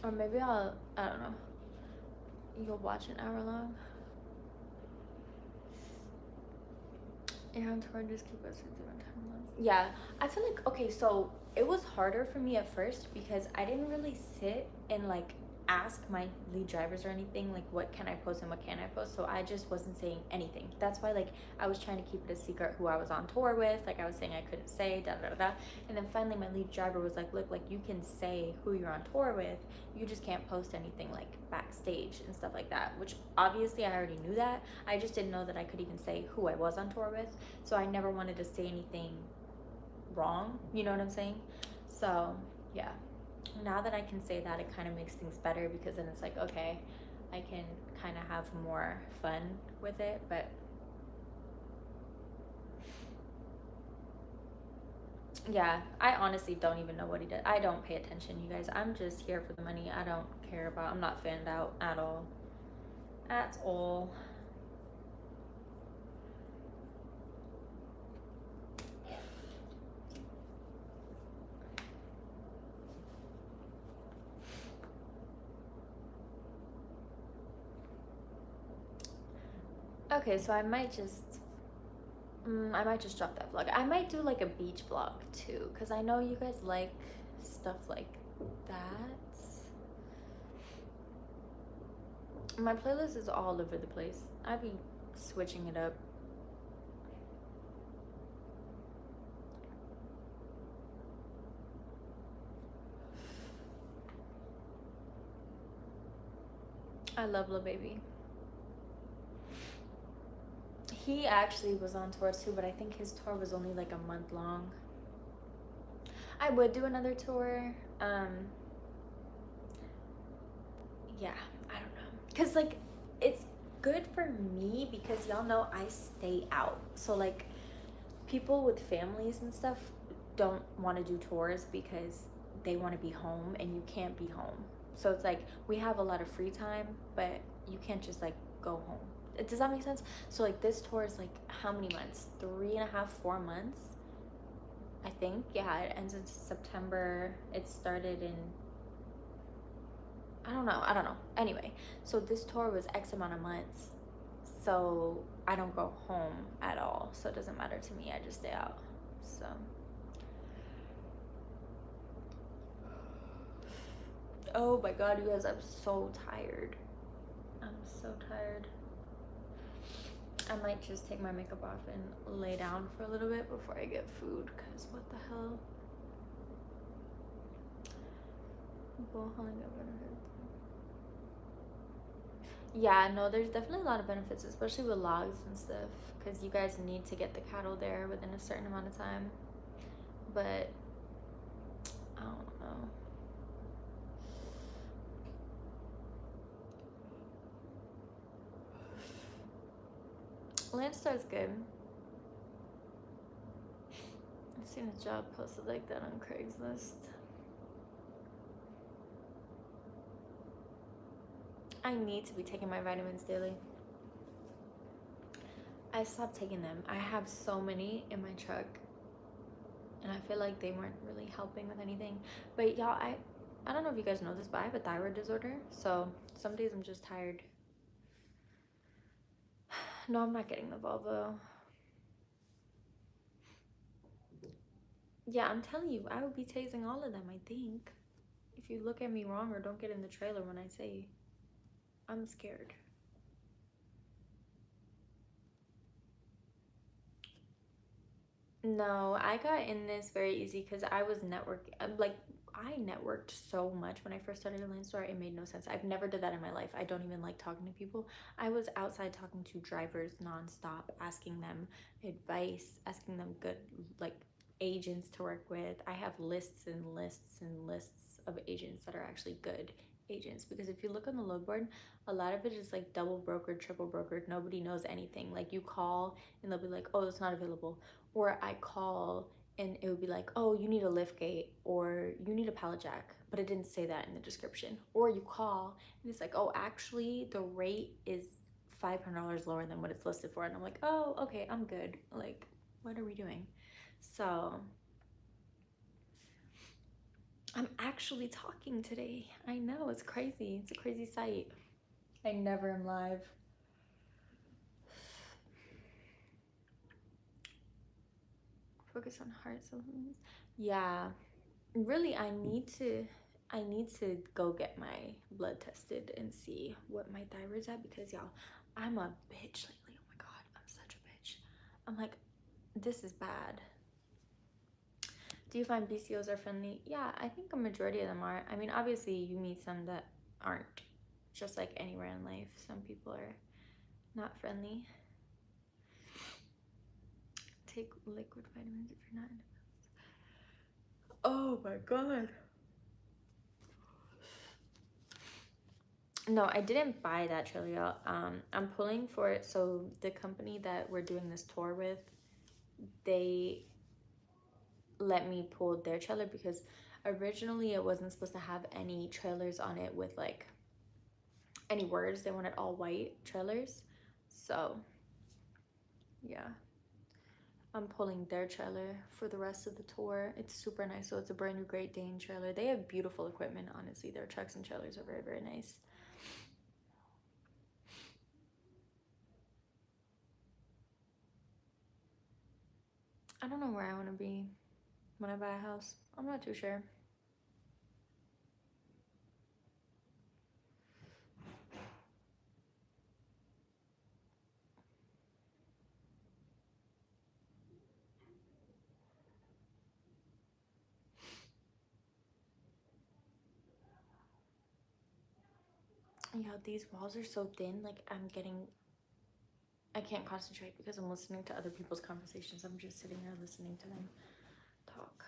or maybe I don't know. You'll watch an hour long. And tour, just keep us with different timelines. Yeah, I feel like, okay, so it was harder for me at first because I didn't really sit and like ask my lead drivers or anything like what can I post and what can't I post. So I just wasn't saying anything. That's why like I was trying to keep it a secret who I was on tour with. Like I was saying I couldn't say da da da da. And then finally my lead driver was like, look, like you can say who you're on tour with, you just can't post anything like backstage and stuff like that, which obviously I already knew that. I just didn't know that I could even say who I was on tour with. So I never wanted to say anything wrong, you know what I'm saying? So yeah, now that I can say that, it kind of makes things better, because then it's like, okay, I can kind of have more fun with it. But yeah, I honestly don't even know what he did. I don't pay attention, you guys. I'm just here for the money. I don't care about, I'm not fanned out at all. At all. Okay, so I might just drop that vlog. I might do like a beach vlog too, because I know you guys like stuff like that. My playlist is all over the place. I'd be switching it up. I love Lil Baby. He actually was on tour too, but I think his tour was only like a month long. I would do another tour. Yeah, I don't know. Because like it's good for me because y'all know I stay out. So like people with families and stuff don't want to do tours because they want to be home and you can't be home. So it's like we have a lot of free time, but you can't just like go home. Does that make sense? So like this tour is like how many months? 3.5, 4 months, I think. Yeah, it ends in September. It started in, I don't know. Anyway, so this tour was X amount of months. So I don't go home at all. So it doesn't matter to me. I just stay out. So oh my god, you guys, I'm so tired. I'm so tired. I might just take my makeup off and lay down for a little bit before I get food, because what the hell. Yeah, no, there's definitely a lot of benefits, especially with logs and stuff, because you guys need to get the cattle there within a certain amount of time. But I don't know. Landstar's good. I've seen a job posted like that on Craigslist. I need to be taking my vitamins daily. I stopped taking them. I have so many in my truck, and I feel like they weren't really helping with anything. But y'all, I don't know if you guys know this, but I have a thyroid disorder, so some days I'm just tired. No, I'm not getting the Volvo. Yeah, I'm telling you, I would be tasing all of them, I think. If you look at me wrong or don't get in the trailer when I say I'm scared. No, I got in this very easy because I was like I networked so much when I first started a lane store. It made no sense. I've never did that in my life. I don't even like talking to people. I was outside talking to drivers nonstop, asking them advice, asking them good like agents to work with. I have lists and lists and lists of agents that are actually good agents, because if you look on the load board, a lot of it is like double brokered, triple brokered. Nobody knows anything. Like you call and they'll be like, oh, it's not available. Or I call and it would be like, oh, you need a lift gate or you need a pallet jack, but it didn't say that in the description. Or you call and it's like, oh, actually the rate is $500 lower than what it's listed for. And I'm like, oh, okay, I'm good. Like, what are we doing? So I'm actually talking today. I know, it's crazy. It's a crazy sight. I never am live. Focus on heart supplements. Yeah, really, I need to go get my blood tested and see what my thyroid's at, because y'all, I'm a bitch lately. Oh my god, I'm such a bitch. I'm like, this is bad. Do you find BCOs are friendly? Yeah, I think a majority of them are. I mean, obviously you meet some that aren't, just like anywhere in life. Some people are not friendly. Take liquid vitamins if you're not. Oh my god. No, I didn't buy that trailer. I'm pulling for it. So the company that we're doing this tour with, they let me pull their trailer because originally it wasn't supposed to have any trailers on it with like any words. They wanted all white trailers. So yeah, I'm pulling their trailer for the rest of the tour. It's super nice. So it's a brand new Great Dane trailer. They have beautiful equipment, honestly. Their trucks and trailers are very, very nice. I don't know where I want to be when I buy a house. I'm not too sure. Yeah, these walls are so thin. Like I can't concentrate because I'm listening to other people's conversations. I'm just sitting there listening to them talk.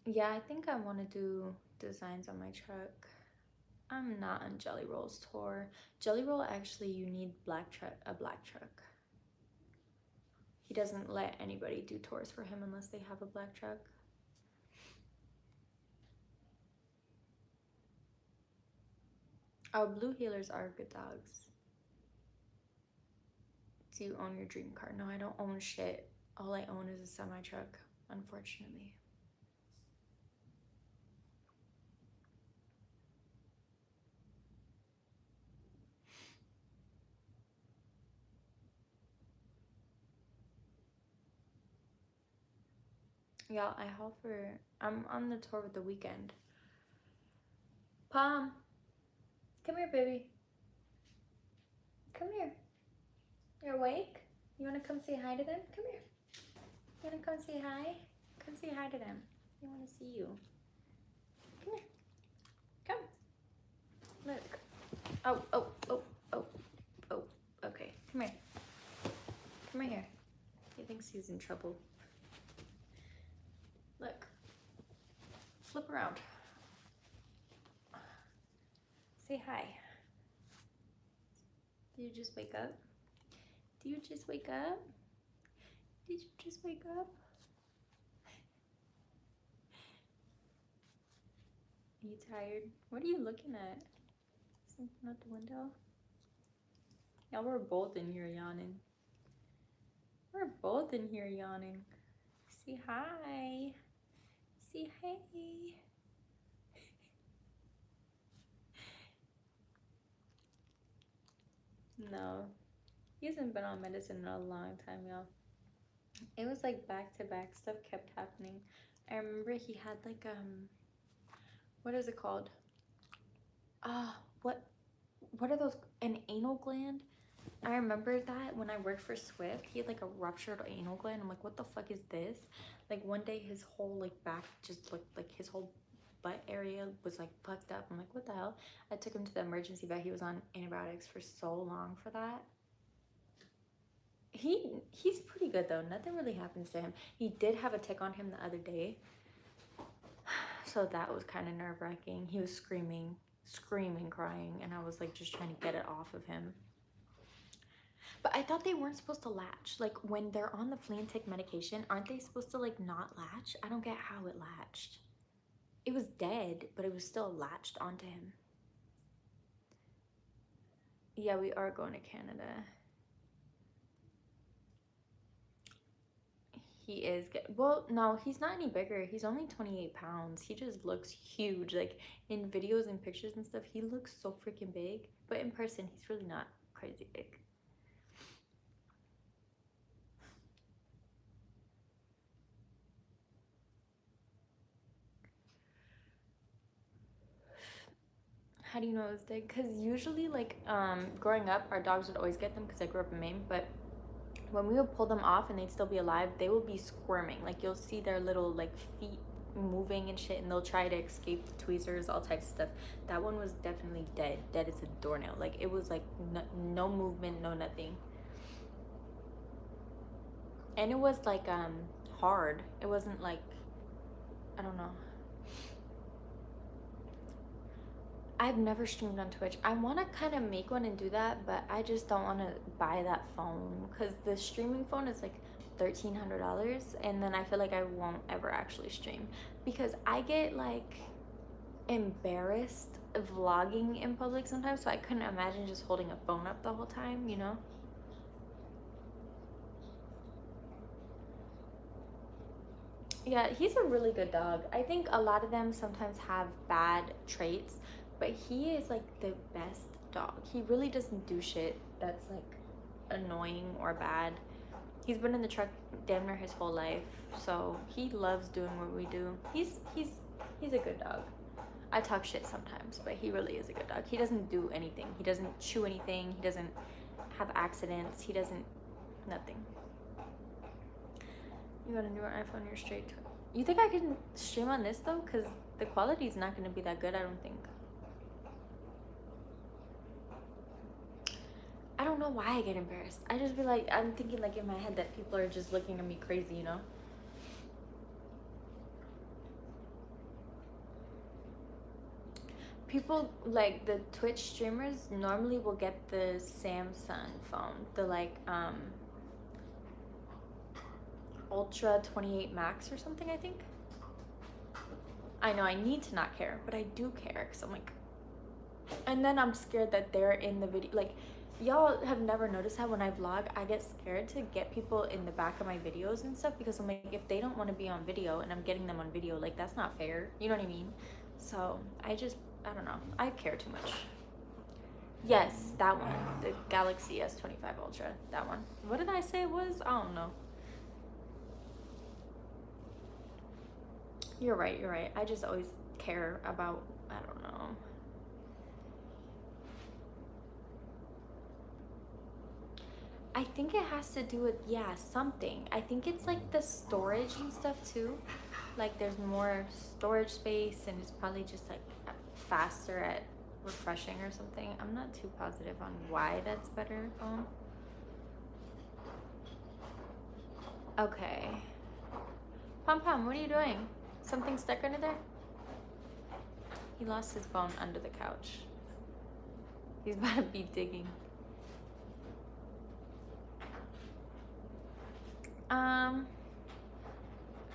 Yeah, I think I want to do designs on my truck. I'm not on Jelly Roll's tour. Jelly Roll, actually, you need a black truck. He doesn't let anybody do tours for him unless they have a black truck. Oh, blue healers are good dogs. Do you own your dream car? No, I don't own shit. All I own is a semi truck, unfortunately. Y'all, I'm on the tour with The Weekend. Palm, come here, baby. Come here. You're awake? You wanna come say hi to them? Come here. You wanna come say hi? Come say hi to them. They wanna see you. Come here. Come. Look. Oh, oh, oh, oh, oh. Okay, come here. Come right here. He thinks he's in trouble. Look. Flip around. Say hi. Did you just wake up? Did you just wake up? Did you just wake up? Are you tired? What are you looking at? Something out the window? Yeah, we're both in here yawning. We're both in here yawning. Say hi. Say hey. No, he hasn't been on medicine in a long time, y'all. It was like back-to-back stuff kept happening. I remember he had like what is it called? What are those? An anal gland? I remember that when I worked for Swift, he had like a ruptured anal gland. I'm like, what the fuck is this? Like one day his whole like back just looked like his whole butt area was like fucked up. I'm like, what the hell? I took him to the emergency vet. He was on antibiotics for so long for that. He's pretty good though. Nothing really happens to him. He did have a tick on him the other day. So that was kind of nerve-wracking. He was screaming, crying, and I was like just trying to get it off of him. But I thought they weren't supposed to latch. Like when they're on the flea and tick medication, aren't they supposed to like not latch? I don't get how it latched. It was dead, but it was still latched onto him. Yeah, we are going to Canada. He is good. Well, no, he's not any bigger. He's only 28 pounds. He just looks huge. Like in videos and pictures and stuff, he looks so freaking big. But in person, he's really not crazy big. How do you know it was dead? Because usually, like, growing up, our dogs would always get them because I grew up in Maine. But when we would pull them off and they'd still be alive, they would be squirming. Like, you'll see their little, like, feet moving and shit, and they'll try to escape the tweezers, all types of stuff. That one was definitely dead. Dead as a doornail. Like, it was, like, no movement, no nothing. And it was, like, hard. It wasn't, like, I don't know. I've never streamed on Twitch. I want to kind of make one and do that, but I just don't want to buy that phone because the streaming phone is like $1,300, and then I feel like I won't ever actually stream because I get like embarrassed vlogging in public sometimes, so I couldn't imagine just holding a phone up the whole time, you know? Yeah, he's a really good dog. I think a lot of them sometimes have bad traits, but he is like the best dog. He really doesn't do shit that's like annoying or bad. He's been in the truck damn near his whole life, so he loves doing what we do. He's a good dog. I talk shit sometimes, but he really is a good dog. He doesn't do anything. He doesn't chew anything. He doesn't have accidents. He doesn't nothing. You got a newer iPhone, you're straight to... You think I can stream on this though? Because the quality is not going to be that good, I don't think. I don't know why I get embarrassed. I just be like, I'm thinking like in my head that people are just looking at me crazy, you know? People, like the Twitch streamers normally will get the Samsung phone. The like, Ultra 28 Max or something, I think. I know I need to not care, but I do care because I'm like, and then I'm scared that they're in the video. Like, y'all have never noticed how when I vlog, I get scared to get people in the back of my videos and stuff because I'm like, if they don't want to be on video and I'm getting them on video, like that's not fair. You know what I mean? So I don't know. I care too much. Yes, that one, the Galaxy S25 Ultra, that one. What did I say it was? I don't know. You're right, you're right. I just always care about, I don't know. I think it has to do with, yeah, something. I think it's like the storage and stuff too. Like there's more storage space and it's probably just like faster at refreshing or something. I'm not too positive on why that's better phone. Okay. Pom Pom, what are you doing? Something stuck under there? He lost his bone under the couch. He's about to be digging.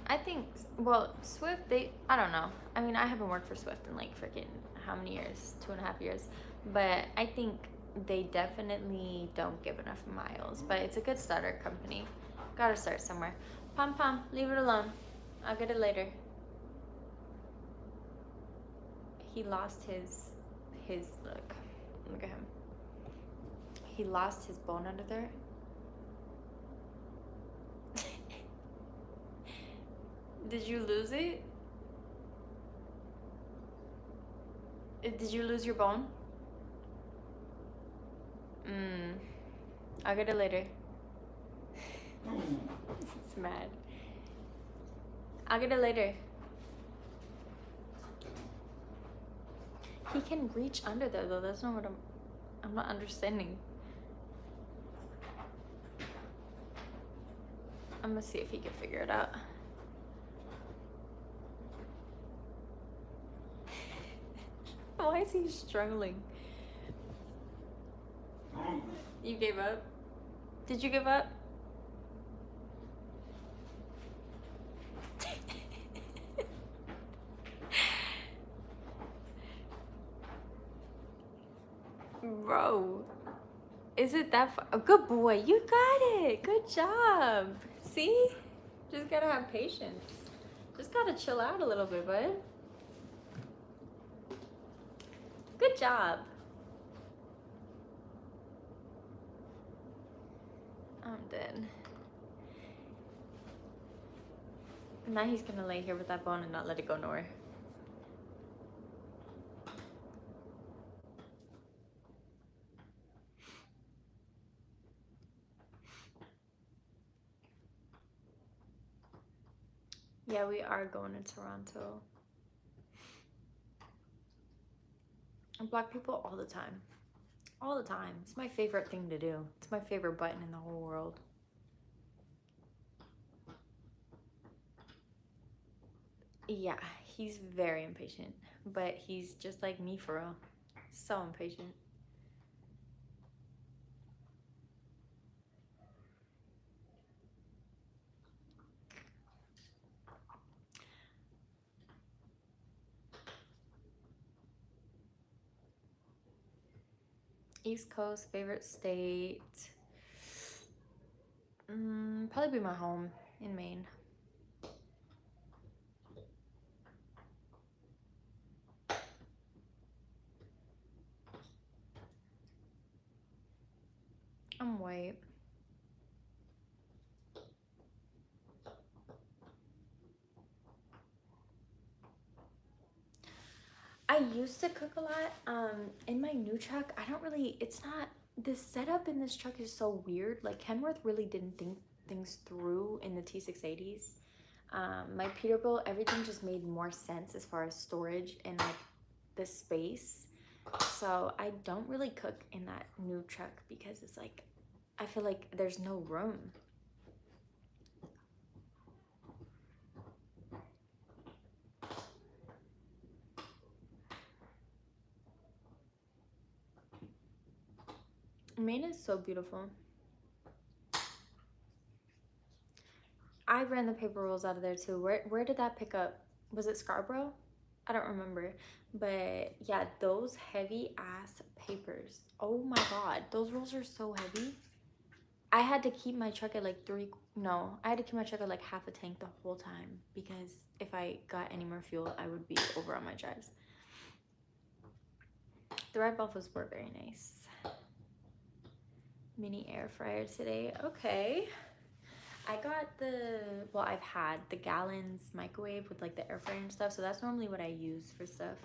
I think, well, Swift, I don't know. I mean, I haven't worked for Swift in like freaking how many years? 2.5 years. But I think they definitely don't give enough miles. But it's a good starter company. Gotta start somewhere. Pom Pom, leave it alone. I'll get it later. He lost his look at him. He lost his bone under there. Did you lose it? Did you lose your bone? I'll get it later. It's mad. I'll get it later. He can reach under there though. That's not what I'm not understanding. I'm gonna see if he can figure it out. Why is he struggling? You gave up? Did you give up? Bro, is it that far? Oh, good boy, you got it. Good job. See? Just gotta have patience. Just gotta chill out a little bit, bud. Good job. I'm dead. Now he's gonna lay here with that bone and not let it go nowhere. Yeah, we are going to Toronto. I block people all the time. All the time. It's my favorite thing to do. It's my favorite button in the whole world. Yeah, he's very impatient, but he's just like me for real. So impatient. East Coast, favorite state. Probably be my home in Maine. I'm white. I used to cook a lot. In my new truck, I don't really, it's not, the setup in this truck is so weird. Like Kenworth really didn't think things through in the T680s. My Peterbilt, everything just made more sense as far as storage and like the space. So I don't really cook in that new truck because it's like, I feel like there's no room. Maine is so beautiful. I ran the paper rolls out of there too. Where did that pick up? Was it Scarborough? I don't remember. But yeah, those heavy ass papers. Oh my god, those rolls are so heavy. I had to keep my truck at like I had to keep my truck at like half a tank the whole time because if I got any more fuel, I would be over on my drives. The red waffles were very nice. Mini air fryer today. Okay. I got the, well, I've had the gallons microwave with like the air fryer and stuff, so that's normally what I use for stuff.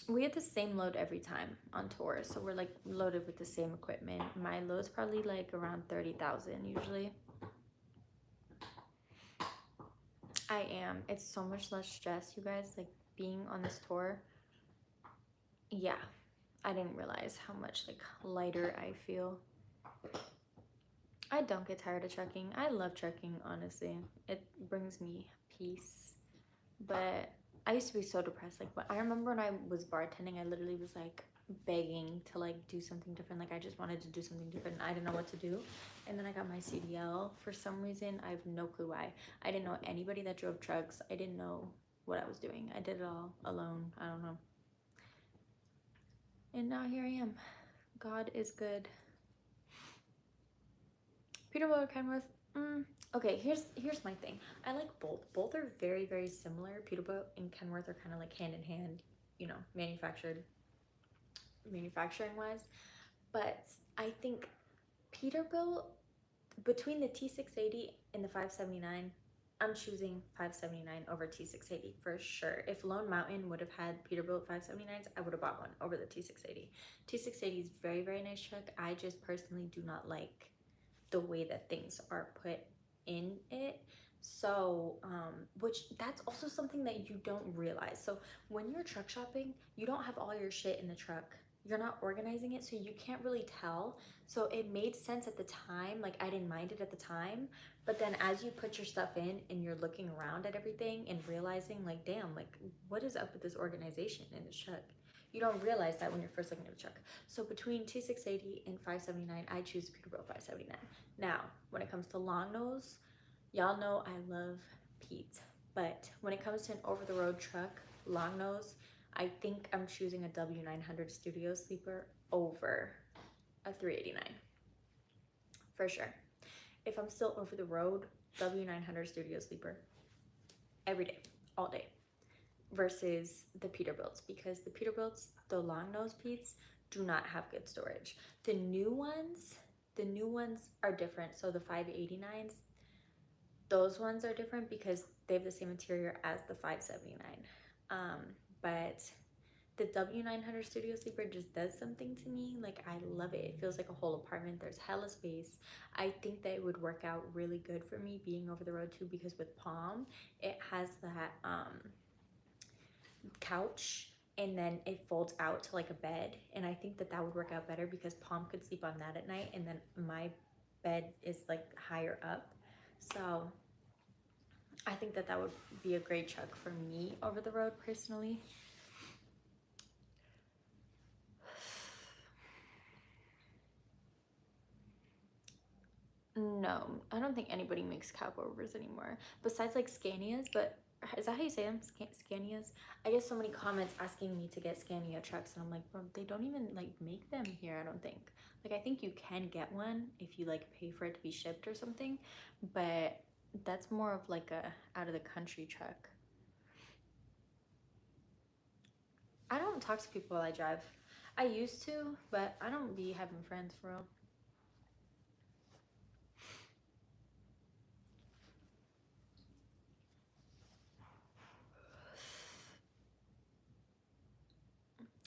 We had the same load every time on tour, so we're like loaded with the same equipment. My load's probably like around 30,000 usually. I am. It's so much less stress, you guys, like being on this tour. Yeah, I didn't realize how much like lighter I feel. I don't get tired of trekking. I love trekking, honestly. It brings me peace. But I used to be so depressed. Like, but I remember when I was bartending, I literally was like begging to like do something different. Like, I just wanted to do something different. I didn't know what to do. And then I got my CDL. For some reason, I have no clue why. I didn't know anybody that drove trucks. I didn't know what I was doing. I did it all alone. I don't know. And now here I am. God is good. Peterbilt or Kenworth? Okay, here's my thing. I like both. Both are very, very similar. Peterbilt and Kenworth are kind of like hand in hand, you know, manufacturing wise. But I think Peterbilt, between the T680 and the 579, I'm choosing 579 over T680 for sure. If Lone Mountain would have had Peterbilt 579s, I would have bought one over the T680. T680 is very, very nice truck. I just personally do not like the way that things are put in it. So which that's also something that you don't realize. So when you're truck shopping, you don't have all your shit in the truck, you're not organizing it, so you can't really tell. So it made sense at the time, like I didn't mind it at the time, but then as you put your stuff in and you're looking around at everything and realizing like, damn, like what is up with this organization in this truck? You don't realize that when you're first looking at the truck. So between T680 and 579, I choose Peterbilt 579. Now, when it comes to long nose, y'all know I love Pete. But when it comes to an over-the-road truck, long nose, I think I'm choosing a W900 Studio Sleeper over a 389. For sure. If I'm still over the road, W900 Studio Sleeper every day, all day. Versus the Peterbilts, because the Peterbilts, the long nose Pete's, do not have good storage. The new ones are different. So the 589s, those ones are different because they have the same interior as the 579. But the W900 Studio Sleeper just does something to me. Like, I love it. It feels like a whole apartment. There's hella space. I think that it would work out really good for me being over the road too, because with Palm, it has that couch and then it folds out to like a bed, and I think that that would work out better because Palm could sleep on that at night, and then my bed is like higher up. So I think that that would be a great truck for me over the road personally. No, I don't think anybody makes cab overs anymore besides like Scanias. But is that how you say them? Scanias? I get so many comments asking me to get Scania trucks, and I'm like, bro, they don't even like make them here, I don't think. Like, I think you can get one if you like pay for it to be shipped or something, but that's more of like a out of the country truck. I don't talk to people while I drive. I used to, but I don't be having friends for real.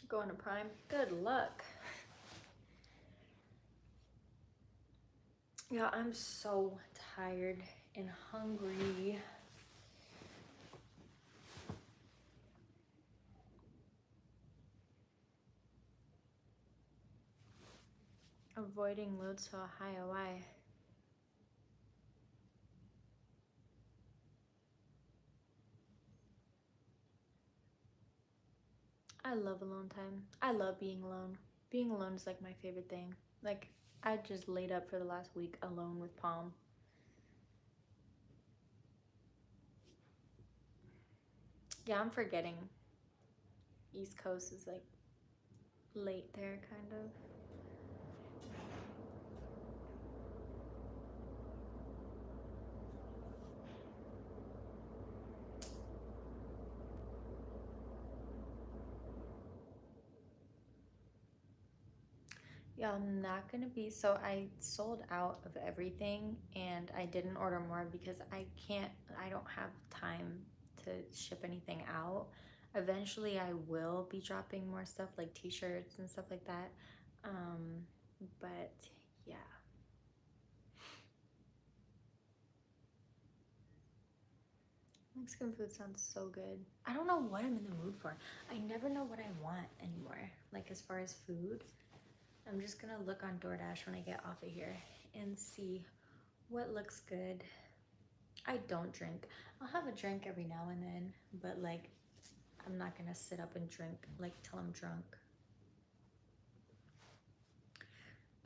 Going to Prime, good luck. Yeah, I'm so tired and hungry. Avoiding load so high away. I love alone time. I love being alone. Being alone is like my favorite thing. Like, I just laid up for the last week alone with Palm. Yeah, I'm forgetting. East Coast is like late there, kind of. Yeah, I'm not gonna be, so I sold out of everything and I didn't order more because I don't have time to ship anything out. Eventually I will be dropping more stuff like t-shirts and stuff like that. But yeah. Mexican food sounds so good. I don't know what I'm in the mood for. I never know what I want anymore, like as far as food. I'm just gonna look on DoorDash when I get off of here and see what looks good. I don't drink. I'll have a drink every now and then, but like I'm not gonna sit up and drink like till I'm drunk.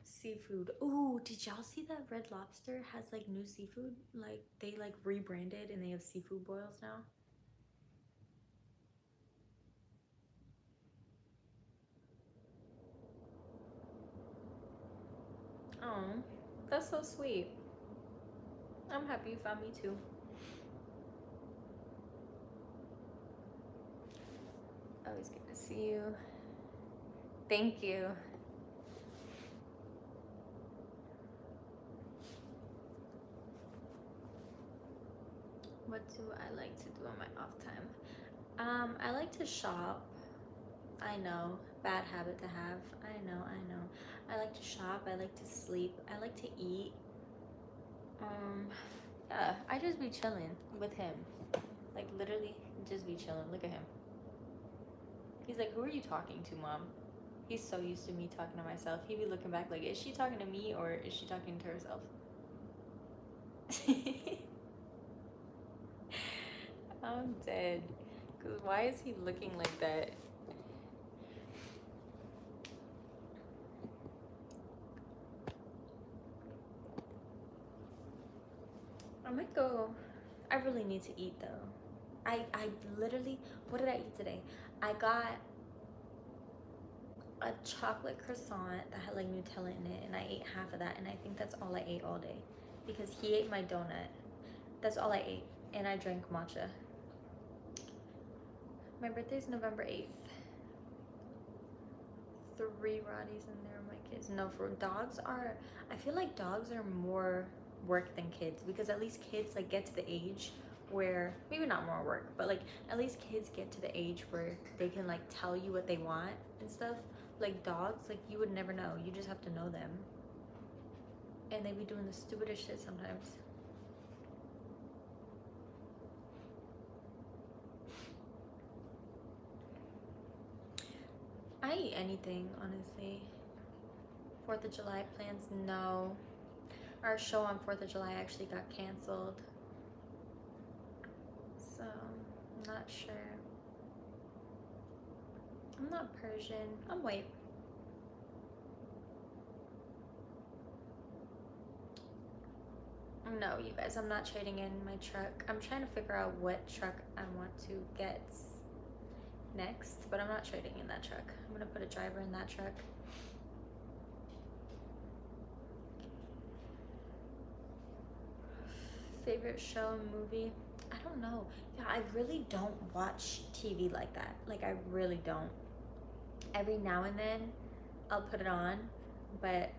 Seafood. Ooh, did y'all see that Red Lobster has like new seafood? Like they like rebranded and they have seafood boils now. Oh, that's so sweet. I'm happy you found me too. Always good to see you. Thank you. What do I like to do on my off time? I like to shop. I know, bad habit to have. I know. I like to shop. I like to sleep. I like to eat. Yeah, I just be chilling with him. Like literally, just be chilling. Look at him. He's like, "Who are you talking to, mom?" He's so used to me talking to myself. He be looking back like, "Is she talking to me or is she talking to herself?" I'm dead. Cause why is he looking like that? I might go. I really need to eat though. I literally, what did I eat today? I got a chocolate croissant that had like Nutella in it, and I ate half of that, and I think that's all I ate all day because he ate my donut. That's all I ate, and I drank matcha. My birthday's November 8th. 3 Roddies in there, my kids. No, for dogs are, I feel like dogs are more work than kids because at least kids like get to the age where, maybe not more work, but like at least kids get to the age where they can like tell you what they want and stuff. Like dogs, like you would never know. You just have to know them. And they be doing the stupidest shit sometimes. I eat anything, honestly. 4th of July plans? No. Our show on 4th of July actually got canceled. So, I'm not sure. I'm not Persian. I'm white. No, you guys, I'm not trading in my truck. I'm trying to figure out what truck I want to get next, but I'm not trading in that truck. I'm gonna put a driver in that truck. Favorite show and movie? I don't know. Yeah, I really don't watch TV like that. Like, I really don't. Every now and then, I'll put it on, but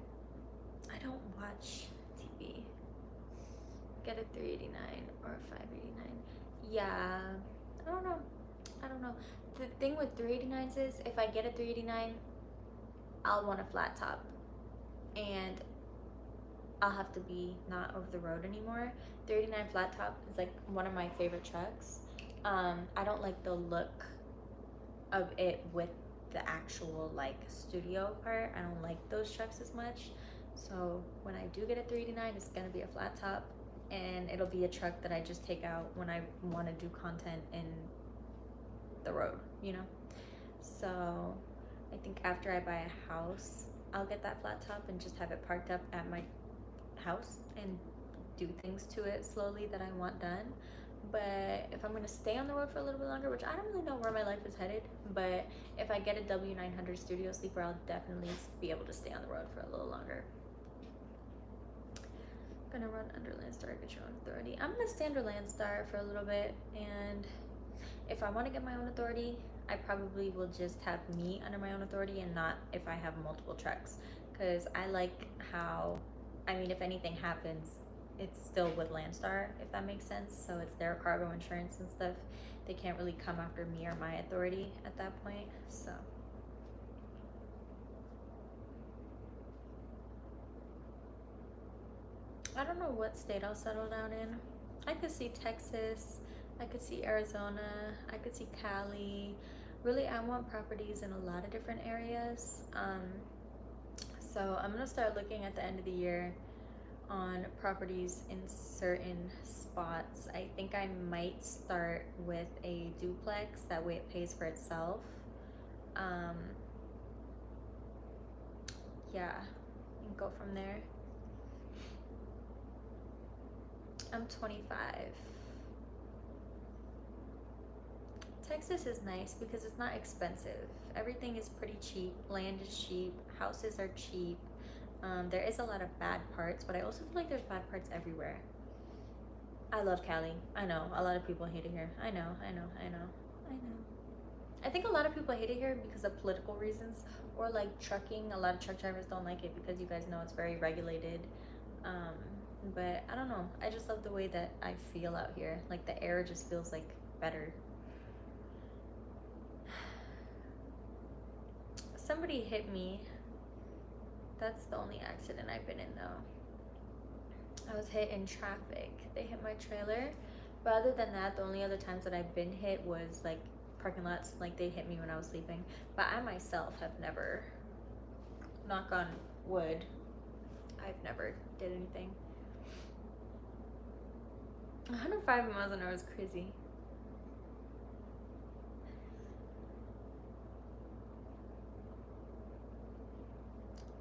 I don't watch TV. Get a 389 or a 589. Yeah, I don't know. I don't know. The thing with 389s is if I get a 389, I'll want a flat top. And I'll have to be not over the road anymore. 389 flat top is like one of my favorite trucks. I don't like the look of it with the actual like studio part. I don't like those trucks as much. So when I do get a 389, it's gonna be a flat top, and it'll be a truck that I just take out when I want to do content in the road, you know? So I think after I buy a house, I'll get that flat top and just have it parked up at my house and do things to it slowly that I want done. But if I'm gonna stay on the road for a little bit longer, which I don't really know where my life is headed, but if I get a W900 studio sleeper, I'll definitely be able to stay on the road for a little longer. Gonna run under Landstar, get your own authority. I'm gonna stay under Landstar for a little bit, and if I want to get my own authority, I probably will just have me under my own authority and not if I have multiple trucks, because I like how, I mean, if anything happens, it's still with Landstar, if that makes sense. So it's their cargo insurance and stuff. They can't really come after me or my authority at that point. So I don't know what state I'll settle down in. I could see Texas, I could see Arizona, I could see Cali. Really, I want properties in a lot of different areas. So I'm gonna start looking at the end of the year on properties in certain spots. I think I might start with a duplex, that way it pays for itself. Um, yeah, and go from there. I'm 25. Texas is nice because it's not expensive. Everything is pretty cheap. Land is cheap. Houses are cheap. There is a lot of bad parts, but I also feel like there's bad parts everywhere. I love Cali. I know. A lot of people hate it here. I know. I think a lot of people hate it here because of political reasons, or like trucking. A lot of truck drivers don't like it because you guys know it's very regulated. Um, but I don't know. I just love the way that I feel out here. Like the air just feels like better. Somebody hit me. That's the only accident I've been in though. I was hit in traffic. They hit my trailer. But other than that, the only other times that I've been hit was like parking lots. Like they hit me when I was sleeping. But I myself have never, knock on wood, I've never did anything. 105 miles an hour is crazy.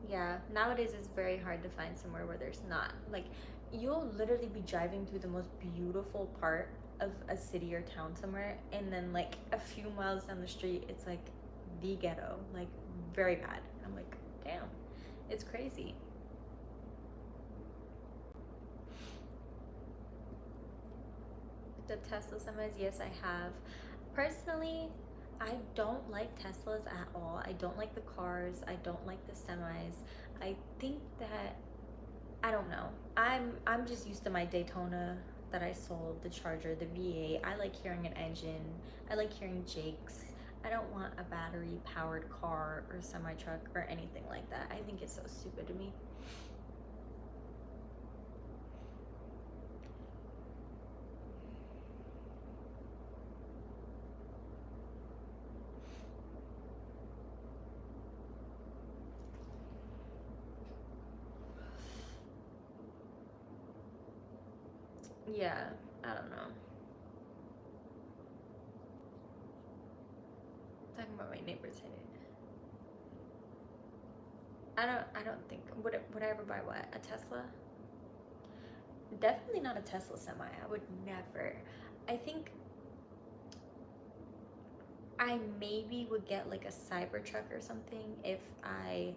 Yeah, nowadays it's very hard to find somewhere where there's not. Like, you'll literally be driving through the most beautiful part of a city or town somewhere, and then like a few miles down the street, it's like the ghetto, like very bad. I'm like, damn, it's crazy. The Tesla semis, yes, I have. Personally, I don't like Teslas at all. I don't like the cars. I don't like the semis. I think that, I don't know. I'm just used to my Daytona that I sold, the Charger, the V8. I like hearing an engine. I like hearing Jakes. I don't want a battery powered car or semi truck or anything like that. I think it's so stupid to me. Yeah, I don't know. Talking about my neighbor's hit it. I don't think would I ever buy what? A Tesla? Definitely not a Tesla semi. I would never. I think I maybe would get like a Cybertruck or something if I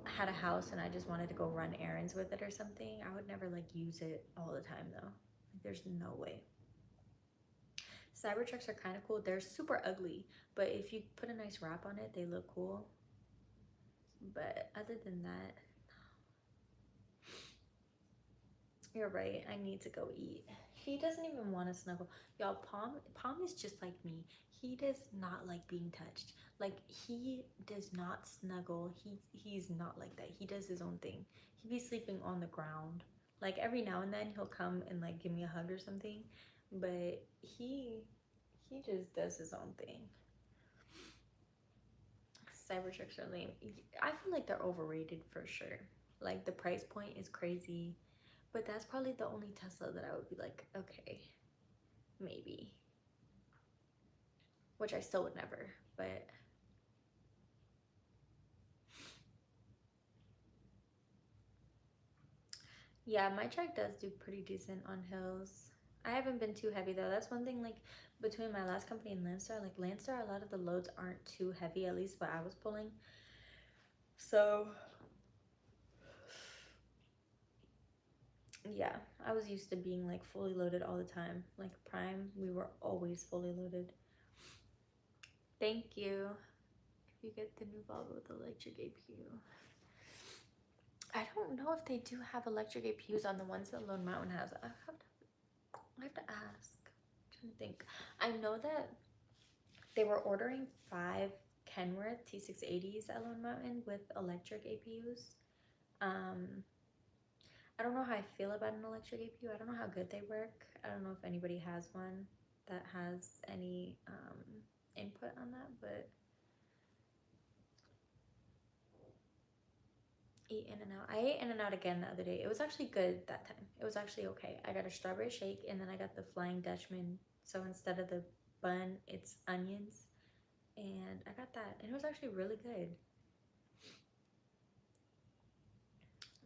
had a house and I just wanted to go run errands with it or something. I would never like use it all the time though. Like there's no way. Cybertrucks are kind of cool. They're super ugly, but if you put a nice wrap on it, they look cool. But other than that, you're right. I need to go eat. He doesn't even want to snuggle. Y'all, Palm is just like me. He does not like being touched. Like he does not snuggle. He's not like that. He does his own thing. He be sleeping on the ground. Like every now and then he'll come and like give me a hug or something, but he just does his own thing. Cybertrucks are lame. I feel like they're overrated for sure. Like the price point is crazy. But that's probably the only Tesla that I would be like, okay, maybe. Which I still would never. But yeah, my truck does do pretty decent on hills. I haven't been too heavy though. That's one thing like between my last company and Landstar, like Landstar, a lot of the loads aren't too heavy, at least what I was pulling. So yeah, I was used to being like fully loaded all the time. Like Prime, we were always fully loaded. Thank you. If you get the new Volvo with electric APU. I don't know if they do have electric APUs on the ones that Lone Mountain has. I have to ask. I'm trying to think. I know that they were ordering 5 Kenworth T680s at Lone Mountain with electric APUs. I don't know how I feel about an electric APU. I don't know how good they work. I don't know if anybody has one that has any input on that, but eat In-N-Out. I ate In-N-Out again the other day. It was actually good that time. It was actually okay. I got a strawberry shake and then I got the Flying Dutchman. So instead of the bun, it's onions. And I got that and it was actually really good.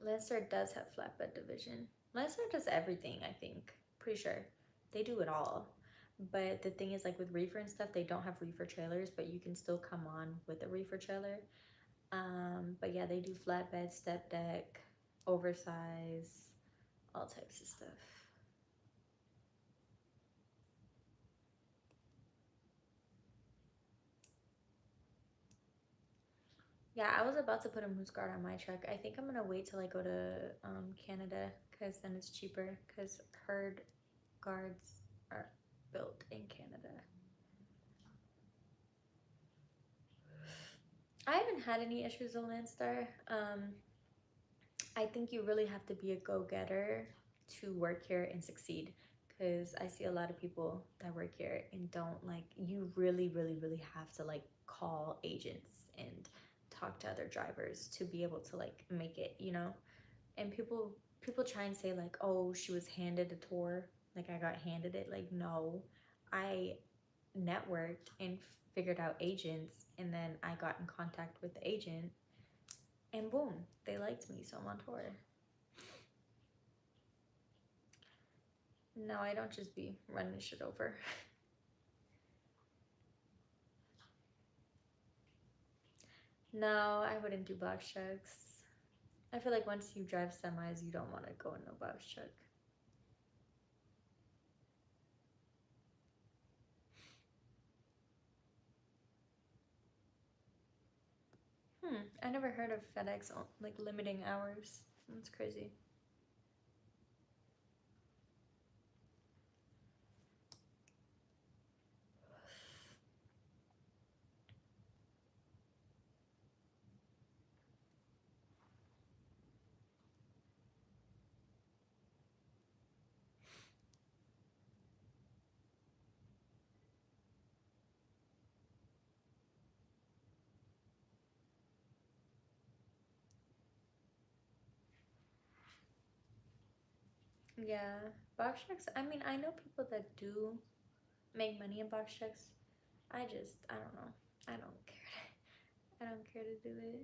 Lancer does have flatbed division. Lancer does everything, I think. Pretty sure. They do it all. But the thing is, like with Reefer and stuff, they don't have Reefer trailers, but you can still come on with a Reefer trailer. But yeah, they do flatbed, step deck, oversize, all types of stuff. Yeah, I was about to put a moose guard on my truck. I think I'm gonna wait till I go to Canada because then it's cheaper because herd guards are built in Canada. I haven't had any issues with Landstar. I think you really have to be a go-getter to work here and succeed because I see a lot of people that work here and don't like, you really, really, really have to like call agents and talk to other drivers to be able to like make it, you know? And people try and say like, oh, she was handed a tour, like I got handed it. Like, no, I networked and figured out agents and then I got in contact with the agent and boom, they liked me, so I'm on tour. No, I don't just be running shit over. No, I wouldn't do box trucks. I feel like once you drive semis, you don't want to go in no box truck. I never heard of FedEx like limiting hours. That's crazy. Yeah, box trucks. I mean, I know people that do make money in box trucks. I don't know. I don't care. I don't care to do it.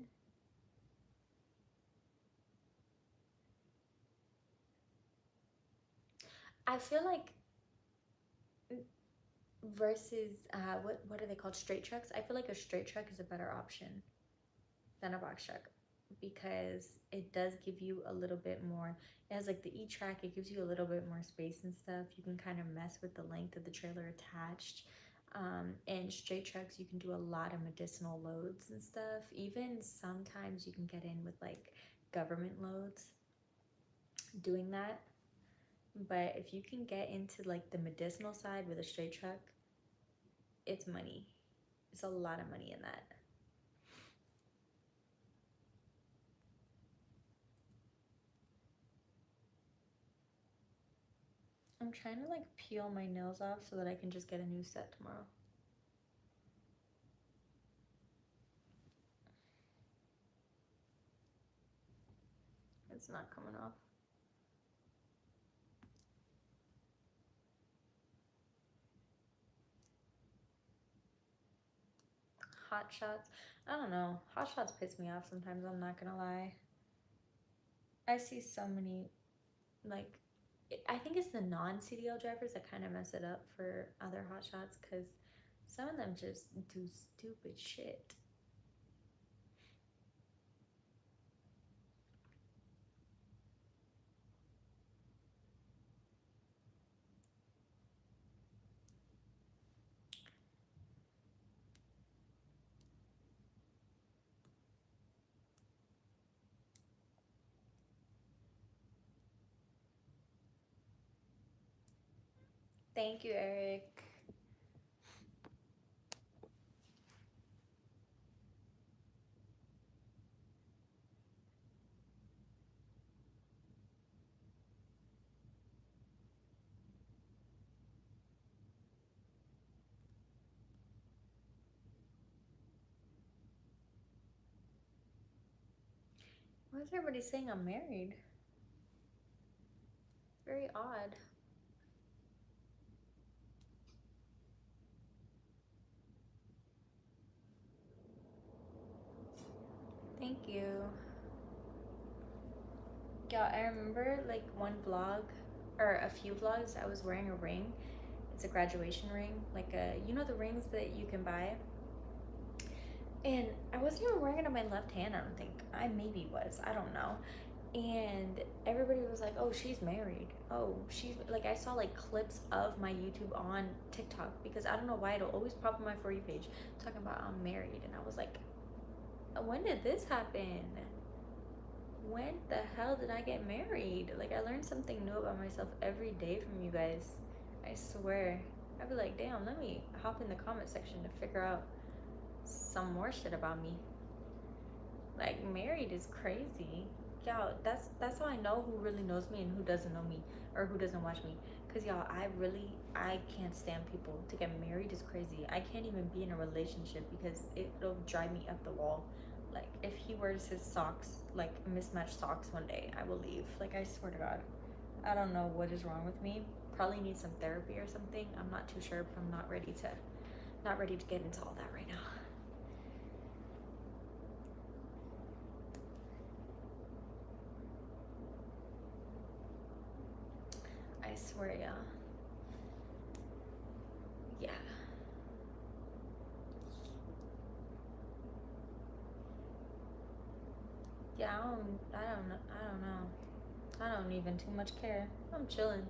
I feel like versus what are they called, straight trucks? I feel like a straight truck is a better option than a box truck because it does give you a little bit more. It has like the E-track, it gives you a little bit more space and stuff. You can kind of mess with the length of the trailer attached. And straight trucks, you can do a lot of medicinal loads and stuff. Even sometimes you can get in with like government loads doing that. But if you can get into like the medicinal side with a straight truck, it's money. It's a lot of money in that. I'm trying to like peel my nails off so that I can just get a new set tomorrow. It's not coming off. Hot shots. I don't know. Hot shots piss me off sometimes, I'm not gonna lie. I see so many, like, I think it's the non-CDL drivers that kind of mess it up for other hot shots because some of them just do stupid shit. Thank you, Eric. Why is everybody saying I'm married? Very odd. Thank you. Yeah, I remember like one vlog or a few vlogs I was wearing a ring. It's a graduation ring, like you know the rings that you can buy. And I wasn't even wearing it on my left hand, I don't think. I maybe was, I don't know. And everybody was like, oh, she's married. Oh, she's like, I saw like clips of my YouTube on TikTok because I don't know why it'll always pop on my For You page talking about I'm married. And I was like, when did this happen? When the hell did I get married? Like, I learned something new about myself every day from you guys. I swear. I'd be like, damn, let me hop in the comment section to figure out some more shit about me. Like, married is crazy. Y'all, that's how I know who really knows me and who doesn't know me or who doesn't watch me. Cause y'all, I can't stand people. To get married is crazy. I can't even be in a relationship because it'll drive me up the wall. Like, if he wears his socks, like mismatched socks one day, I will leave. Like, I swear to God. I don't know what is wrong with me. Probably need some therapy or something. I'm not too sure, but I'm not ready to get into all that right now. I swear, y'all. Yeah. Yeah, I don't know. I don't even too much care. I'm chilling.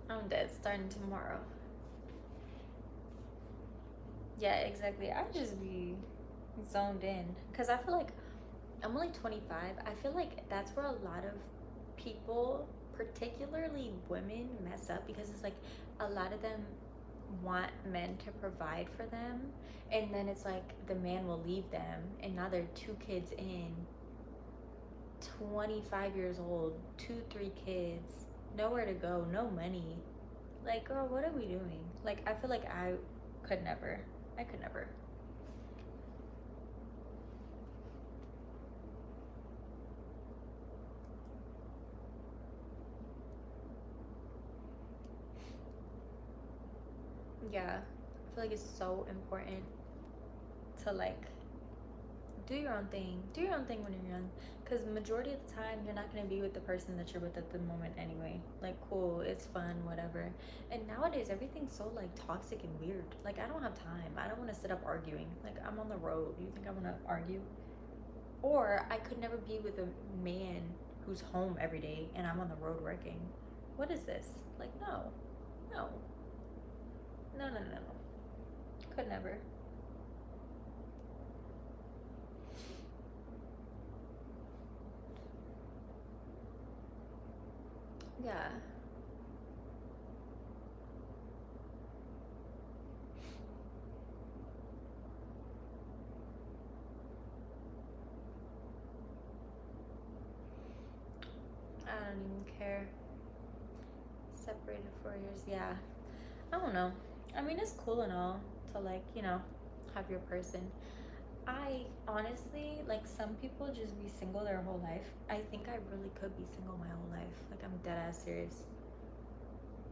I'm dead starting tomorrow. Yeah, exactly. I just be zoned in. Cause I feel like I'm only 25. I feel like that's where a lot of people, particularly women, mess up because it's like a lot of them want men to provide for them, and then it's like the man will leave them and now they're 2 kids in, 25 years old, 3 kids, nowhere to go, no money. Like, girl, what are we doing? Like, I feel like I could never. I could never. Yeah, I feel like it's so important to like do your own thing. Do your own thing when you're young. Because the majority of the time, you're not going to be with the person that you're with at the moment anyway. Like, cool, it's fun, whatever. And nowadays, everything's so, like, toxic and weird. Like, I don't have time. I don't want to sit up arguing. Like, I'm on the road. You think I want to argue? Or I could never be with a man who's home every day and I'm on the road working. What is this? Like, no. No. No, no, no, no. Could never. Yeah. I don't even care. Separated 4 years, yeah. I don't know. I mean, it's cool and all to like, have your person. I honestly, like, some people just be single their whole life. I think I really could be single my whole life. Like, I'm dead ass serious.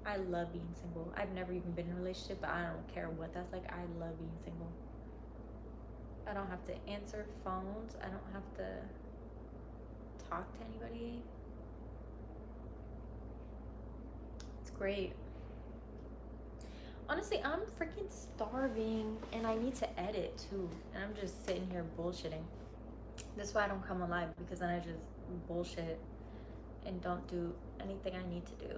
I love being single. I've never even been in a relationship, but I don't care what that's like. I love being single. I don't have to answer phones. I don't have to talk to anybody. It's great. Honestly, I'm freaking starving and I need to edit too. And I'm just sitting here bullshitting. That's why I don't come alive, because then I just bullshit and don't do anything I need to do.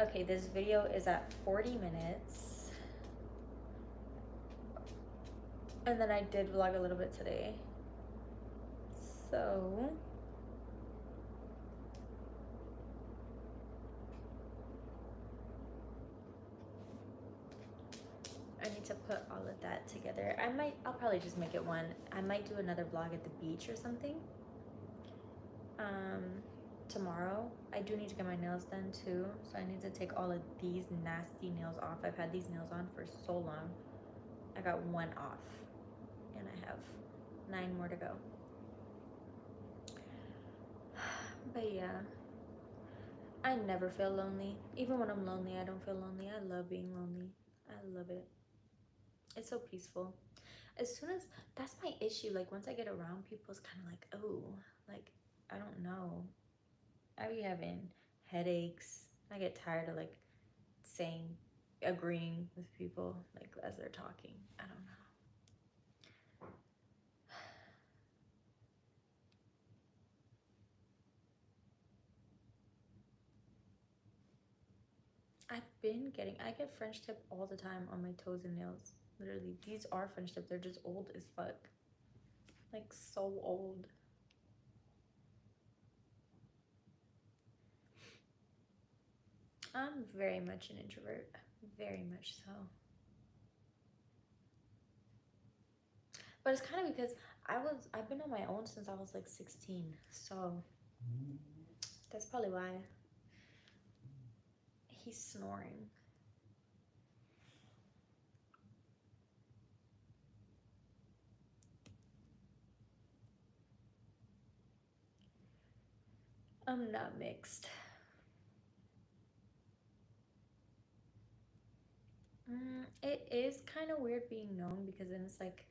Okay, this video is at 40 minutes. And then I did vlog a little bit today. So to put all of that together. I'll probably just make it one. I might do another vlog at the beach or something. Tomorrow. I do need to get my nails done too. So I need to take all of these nasty nails off. I've had these nails on for so long. I got one off and I have 9 more to go. But yeah, I never feel lonely. Even when I'm lonely, I don't feel lonely. I love being lonely. I love it. It's so peaceful. As soon as, that's my issue. Like once I get around people, it's kind of like, oh, like, I don't know. I be having headaches. I get tired of like agreeing with people like as they're talking. I don't know. I get French tip all the time on my toes and nails. Literally, these are French tip. They're just old as fuck. Like so old. I'm very much an introvert. Very much so. But it's kind of because I've been on my own since I was like 16. So that's probably why. He's snoring. I'm not mixed. It is kind of weird being known because then it's like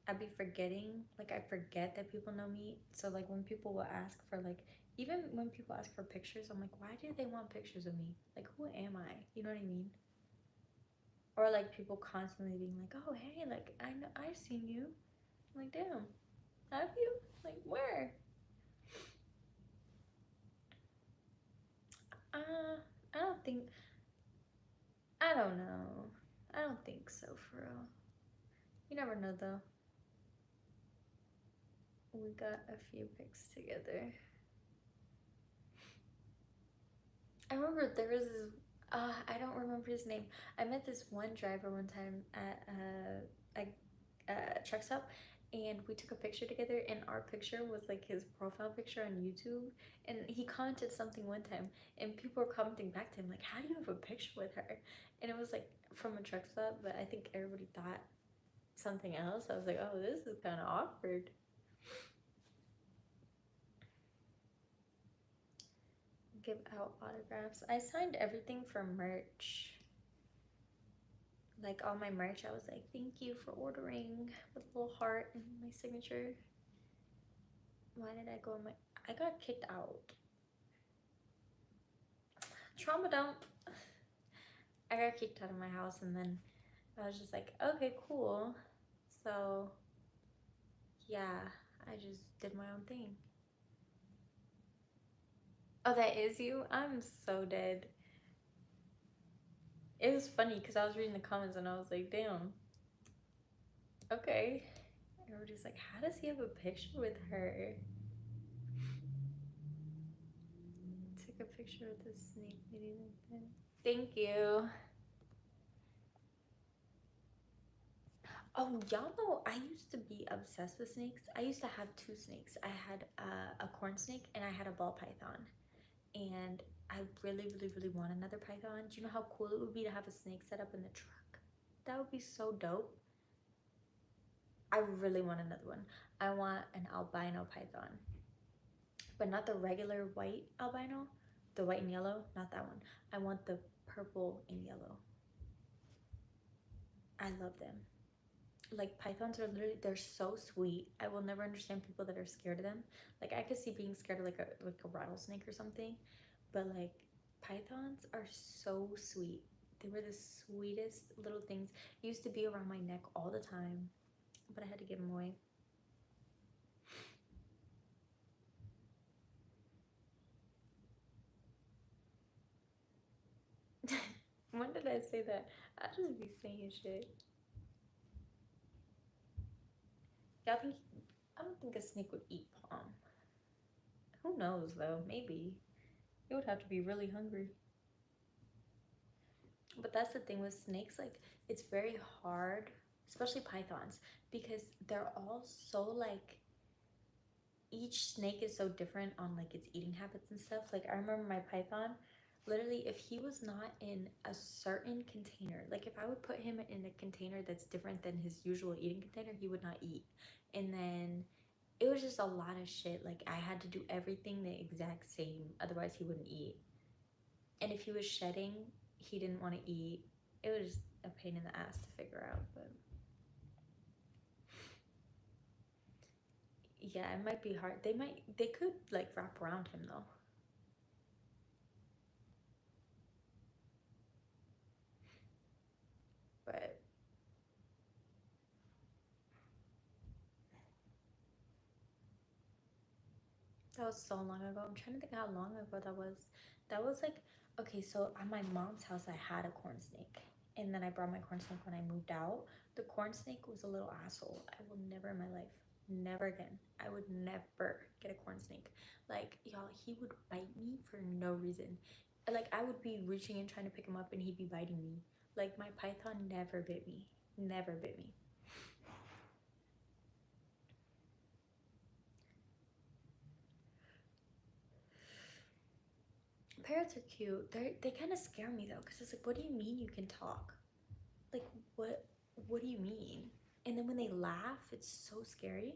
I'd be forgetting, like I forget that people know me. So like when people will ask for like, even when people ask for pictures, I'm like, why do they want pictures of me? Like who am I? You know what I mean? Or like people constantly being like, oh hey, like I know I've seen you. I'm like, damn, have you? Like where? I don't think, I don't know. I don't think so for real. You never know though. We got a few pics together. I remember there was this, I don't remember his name. I met this one driver one time at a truck stop and we took a picture together and our picture was like his profile picture on YouTube and he commented something one time and people were commenting back to him like, how do you have a picture with her? And it was like from a truck stop, but I think everybody thought something else. I was like, oh, this is kind of awkward. Give out autographs. I signed everything for merch. Like all my merch, I was like, thank you for ordering with a little heart and my signature. Why did I go in my, I got kicked out. Trauma dump. I got kicked out of my house and then I was just like, okay, cool. So yeah, I just did my own thing. Oh, that is you? I'm so dead. It was funny because I was reading the comments and I was like, damn. Okay. Everybody's like, how does he have a picture with her? Took a picture with the snake lady like that. Thank you. Oh, y'all know I used to be obsessed with snakes. I used to have 2 snakes. I had a corn snake and I had a ball python. And I really, really, really want another python. Do you know how cool it would be to have a snake set up in the truck? That would be so dope. I really want another one. I want an albino python. But not the regular white albino, the white and yellow, not that one. I want the purple and yellow. I love them. Like pythons are literally, they're so sweet. I will never understand people that are scared of them. Like I could see being scared of like a rattlesnake or something, but like pythons are so sweet. They were the sweetest little things. Used to be around my neck all the time, but I had to give them away. When did I say that? I just be saying shit. Y'all think, I don't think a snake would eat palm. Who knows though? Maybe. It would have to be really hungry. But that's the thing with snakes, like it's very hard, especially pythons, because they're all so like, each snake is so different on like its eating habits and stuff. Like I remember my python, literally if he was not in a certain container, like if I would put him in a container that's different than his usual eating container, he would not eat. And then it was just a lot of shit. Like I had to do everything the exact same, otherwise he wouldn't eat. And if he was shedding, he didn't want to eat. It was a pain in the ass to figure out, but yeah, it might be hard. They could like wrap around him though. But that was so long ago. I'm trying to think how long ago that was. That was like, okay, so at my mom's house, I had a corn snake. And then I brought my corn snake when I moved out. The corn snake was a little asshole. I will never in my life, never again. I would never get a corn snake. Like, y'all, he would bite me for no reason. Like, I would be reaching and trying to pick him up and he'd be biting me. Like, my python never bit me. Never bit me. Parrots are cute. They kind of scare me though, because it's like, what do you mean you can talk? Like, what do you mean? And then when they laugh, it's so scary.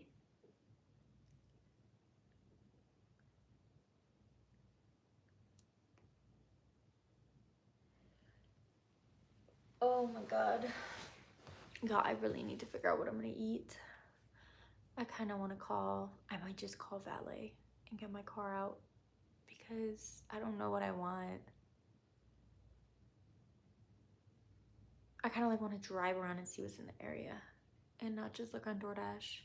Oh my god. God, I really need to figure out what I'm gonna eat. I kind of want to I might just call valet and get my car out because I don't know what I want. I kind of like want to drive around and see what's in the area and not just look on DoorDash.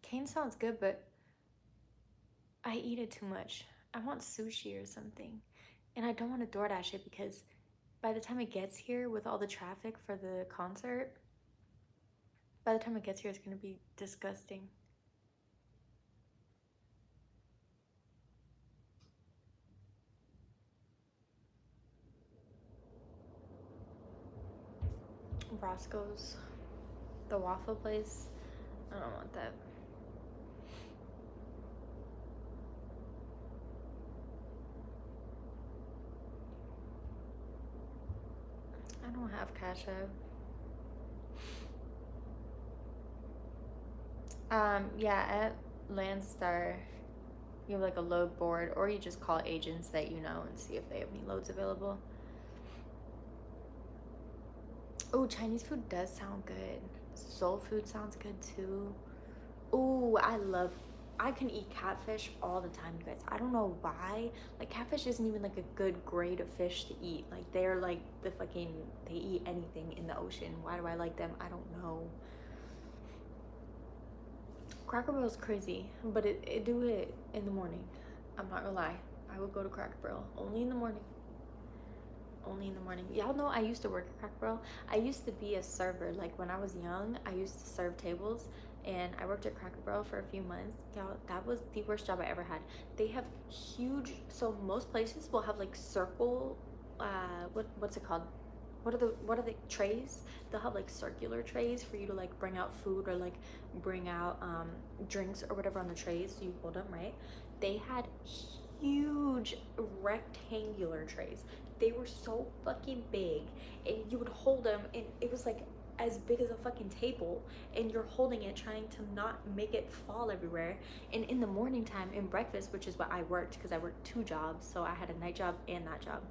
Cane sounds good, but I eat it too much. I want sushi or something. And I don't want to DoorDash it because by the time it gets here with all the traffic for the concert, by the time it gets here, it's gonna be disgusting. Roscoe's, the waffle place, I don't want that. I don't have Cash App. Yeah, at Landstar, you have like a load board, or you just call agents that you know and see if they have any loads available. Oh, Chinese food does sound good. Soul food sounds good too. Oh, I can eat catfish all the time, you guys. I don't know why. Like, catfish isn't even like a good grade of fish to eat. Like, they're like they eat anything in the ocean. Why do I like them? I don't know. Cracker Barrel is crazy, but it do it in the morning. I'm not gonna lie. I would go to Cracker Barrel only in the morning. Only in the morning. Y'all know I used to work at Cracker Barrel. I used to be a server. Like when I was young, I used to serve tables, and I worked at Cracker Barrel for a few months. Y'all, that was the worst job I ever had. They have huge. So most places will have like circle. What's it called? What are the trays? They'll have like circular trays for you to like bring out food or like bring out drinks or whatever on the trays, so you hold them, right? They had huge rectangular trays. They were so fucking big, and you would hold them and it was like as big as a fucking table, and you're holding it trying to not make it fall everywhere. And in the morning time in breakfast, which is what I worked, because I worked two jobs, so I had a night job and that job,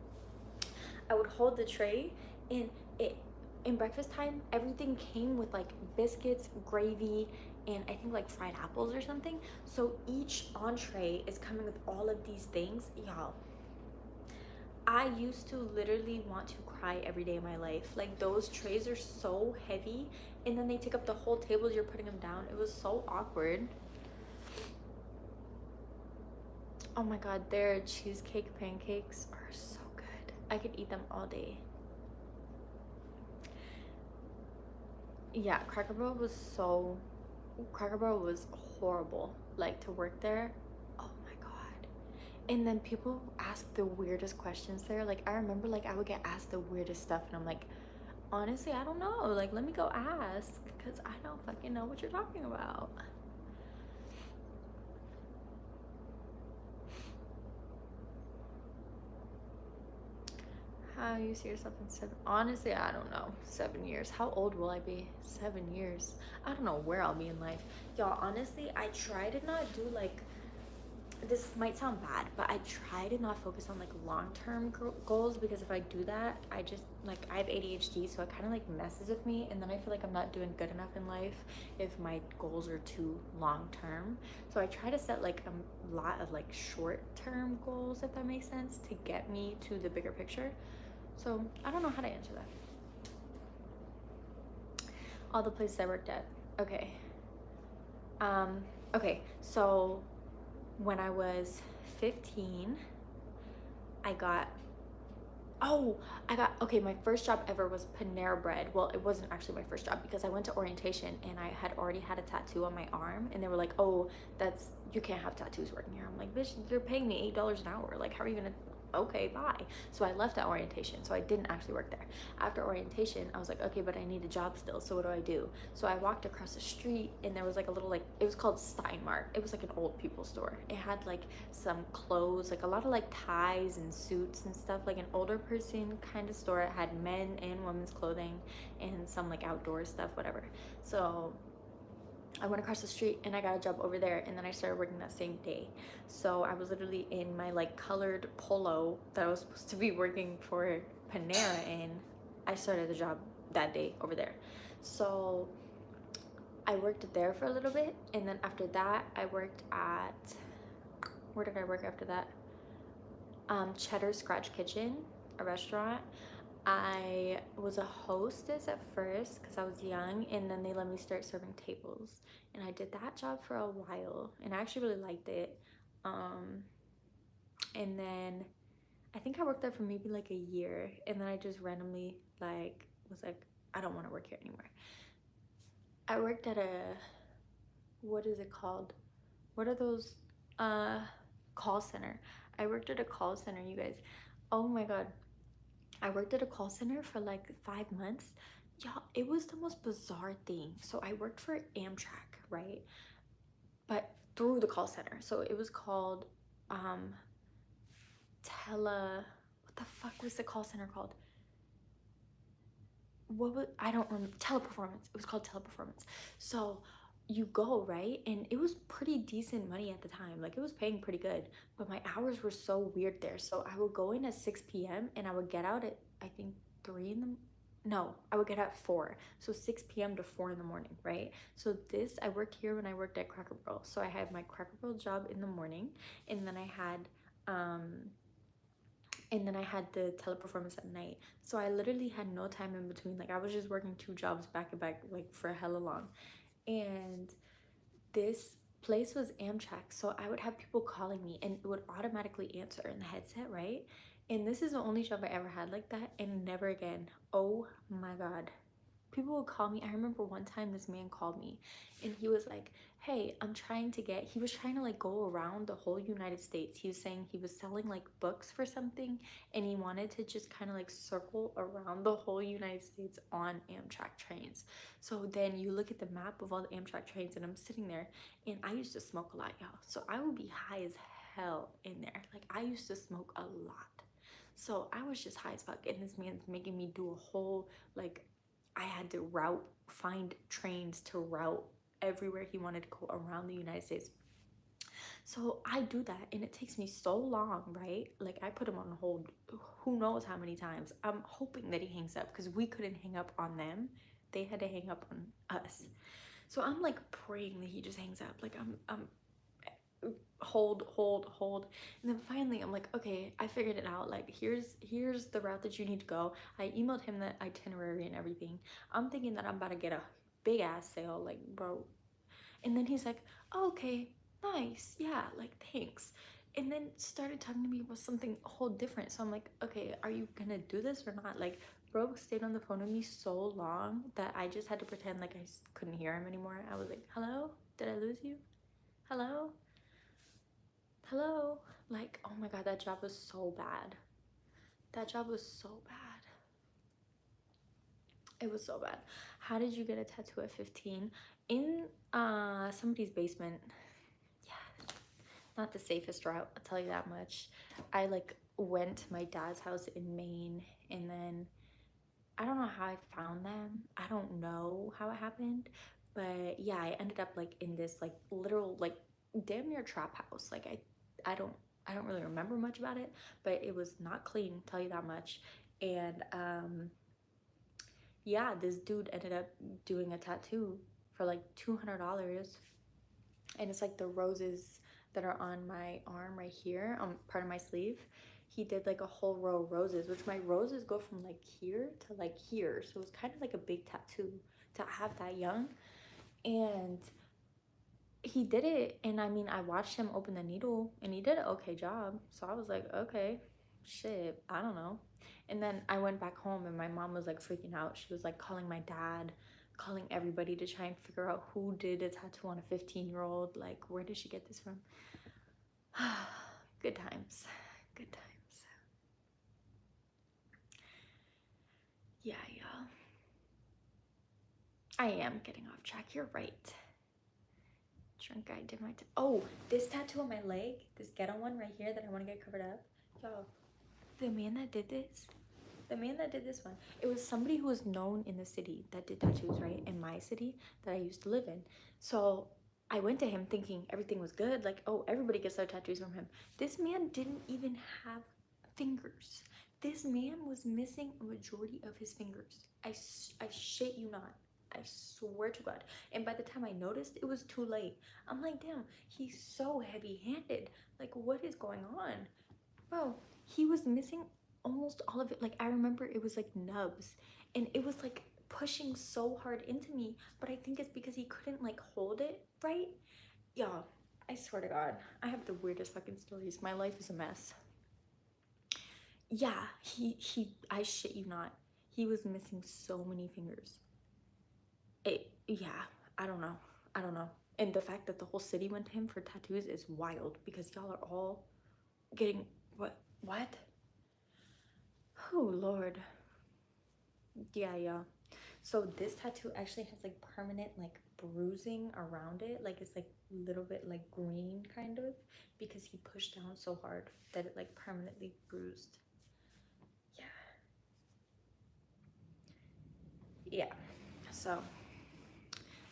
I would hold the tray, and it in breakfast time everything came with like biscuits, gravy, and I think like fried apples or something. So each entree is coming with all of these things. Y'all, I used to literally want to cry every day of my life. Like, those trays are so heavy, and then they take up the whole table as you're putting them down. It was so awkward. Oh my god, their cheesecake pancakes are so good. I could eat them all day. Yeah, Cracker Barrel was horrible. Like, to work there, oh my god. And then people ask the weirdest questions there. Like, I remember, like, I would get asked the weirdest stuff, and I'm like, honestly, I don't know. Like, let me go ask, because I don't fucking know what you're talking about. How you see yourself in 7? Honestly, I don't know. 7 years. How old will I be? 7 years. I don't know where I'll be in life. Y'all, honestly, I try to not do, like, this might sound bad, but I try to not focus on like long-term goals, because if I do that, I just like, I have ADHD, so it kind of like messes with me, and then I feel like I'm not doing good enough in life if my goals are too long-term. So I try to set like a lot of like short-term goals, if that makes sense, to get me to the bigger picture. So I don't know how to answer that. All the places I worked at. Okay. Okay, so when I was 15, I got okay, my first job ever was Panera Bread. Well, it wasn't actually my first job, because I went to orientation and I had already had a tattoo on my arm, and they were like, oh, you can't have tattoos working here. I'm like, bitch, you're paying me $8 an hour. Like, how are you gonna, okay, bye. So I left at orientation, so I didn't actually work there. After orientation, I was like, okay, but I need a job still, so what do I do? So I walked across the street, and there was like a little, like, it was called Steinmart. It was like an old people store. It had like some clothes, like a lot of like ties and suits and stuff, like an older person kind of store. It had men and women's clothing and some like outdoor stuff, whatever. So I went across the street and I got a job over there, and then I started working that same day. So I was literally in my like colored polo that I was supposed to be working for Panera in. I started the job that day over there. So I worked there for a little bit, and then after that I worked at, where did I work after that? Cheddar Scratch Kitchen, a restaurant. I was a hostess at first because I was young, and then they let me start serving tables, and I did that job for a while, and I actually really liked it. And then I think I worked there for maybe like a year, and then I just randomly like was like, I don't want to work here anymore. I worked at a, what is it called? What are those? Call center. I worked at a call center, you guys. Oh my god. I worked at a call center for like 5 months. Y'all, it was the most bizarre thing. So I worked for Amtrak, right? But through the call center. So it was called what the fuck was the call center called? I don't remember. Teleperformance. It was called Teleperformance. So you go, right, and it was pretty decent money at the time. Like, it was paying pretty good, but my hours were so weird there. So I would go in at 6 p.m. and I would get out at, I think, 3 in the, no, I would get out at 4. So 6 p.m. to 4 in the morning, right? So I worked here when I worked at Cracker Barrel. So I had my Cracker Barrel job in the morning, and then I had the Teleperformance at night. So I literally had no time in between. Like, I was just working 2 jobs back to back, like, for hella long. And this place was Amtrak, so I would have people calling me, and it would automatically answer in the headset, right? And this is the only job I ever had like that, and never again. Oh my god. People would call me. I remember one time this man called me, and he was like, hey, he was trying to like go around the whole United States. He was saying he was selling like books for something, and he wanted to just kind of like circle around the whole United States on Amtrak trains. So then you look at the map of all the Amtrak trains, and I'm sitting there, and I used to smoke a lot, y'all. So I would be high as hell in there. Like, I used to smoke a lot. So I was just high as fuck, and this man's making me do a whole, like, I had to find trains to route everywhere he wanted to go around the United States. So I do that, and it takes me so long, right? Like, I put him on hold who knows how many times. I'm hoping that he hangs up, because we couldn't hang up on them. They had to hang up on us. So I'm like praying that he just hangs up. Like, I'm hold, and then finally I'm like, okay, I figured it out. Like, here's the route that you need to go. I emailed him the itinerary and everything. I'm thinking that I'm about to get a big ass sale, like, bro. And then he's like, oh, okay, nice, yeah, like, thanks. And then started talking to me about something whole different. So I'm like, okay, are you gonna do this or not? Like, bro stayed on the phone with me so long that I just had to pretend like I couldn't hear him anymore. I was like, hello, did I lose you? Hello? hello. Like, oh my god, that job was so bad. That job was so bad. It was so bad. How did you get a tattoo at 15? In somebody's basement. Yeah, not the safest route, I'll tell you that much. I like went to my dad's house in Maine, and then I don't know how I found them. I don't know how it happened, but yeah, I ended up like in this like literal like damn near trap house. Like I don't I don't really remember much about it, but it was not clean, I'll tell you that much. And yeah, this dude ended up doing a tattoo for like $200, and it's like the roses that are on my arm right here on part of my sleeve. He did like a whole row of roses, which my roses go from like here to like here, so it's kind of like a big tattoo to have that young. And he did it, and I mean, I watched him open the needle and he did an okay job, so I was like, okay, shit, I don't know. And then I went back home and my mom was like freaking out. She was like calling my dad, calling everybody to try and figure out who did a tattoo on a 15-year-old. Like, where did she get this from? Good times. Good times. Yeah, yeah. I am getting off track. You're right. Drunk guy did my oh, this tattoo on my leg, this ghetto one right here that I want to get covered up. Yo, the man that did this, one, it was somebody who was known in the city that did tattoos, right? In my city that I used to live in. So I went to him thinking everything was good. Like, oh, everybody gets their tattoos from him. This man didn't even have fingers. This man was missing a majority of his fingers. I shit you not. I swear to God. And by the time I noticed, it was too late. I'm like, damn, he's so heavy-handed. Like, what is going on? Bro, he was missing almost all of it. Like, I remember it was like nubs, and it was like pushing so hard into me, but I think it's because he couldn't like hold it right. Y'all, I swear to God, I have the weirdest fucking stories. My life is a mess. Yeah, I shit you not, he was missing so many fingers. Yeah, I don't know. And the fact that the whole city went to him for tattoos is wild, because y'all are all getting what? Oh Lord. Yeah. So this tattoo actually has like permanent like bruising around it. Like it's like a little bit like green kind of, because he pushed down so hard that it like permanently bruised. Yeah. So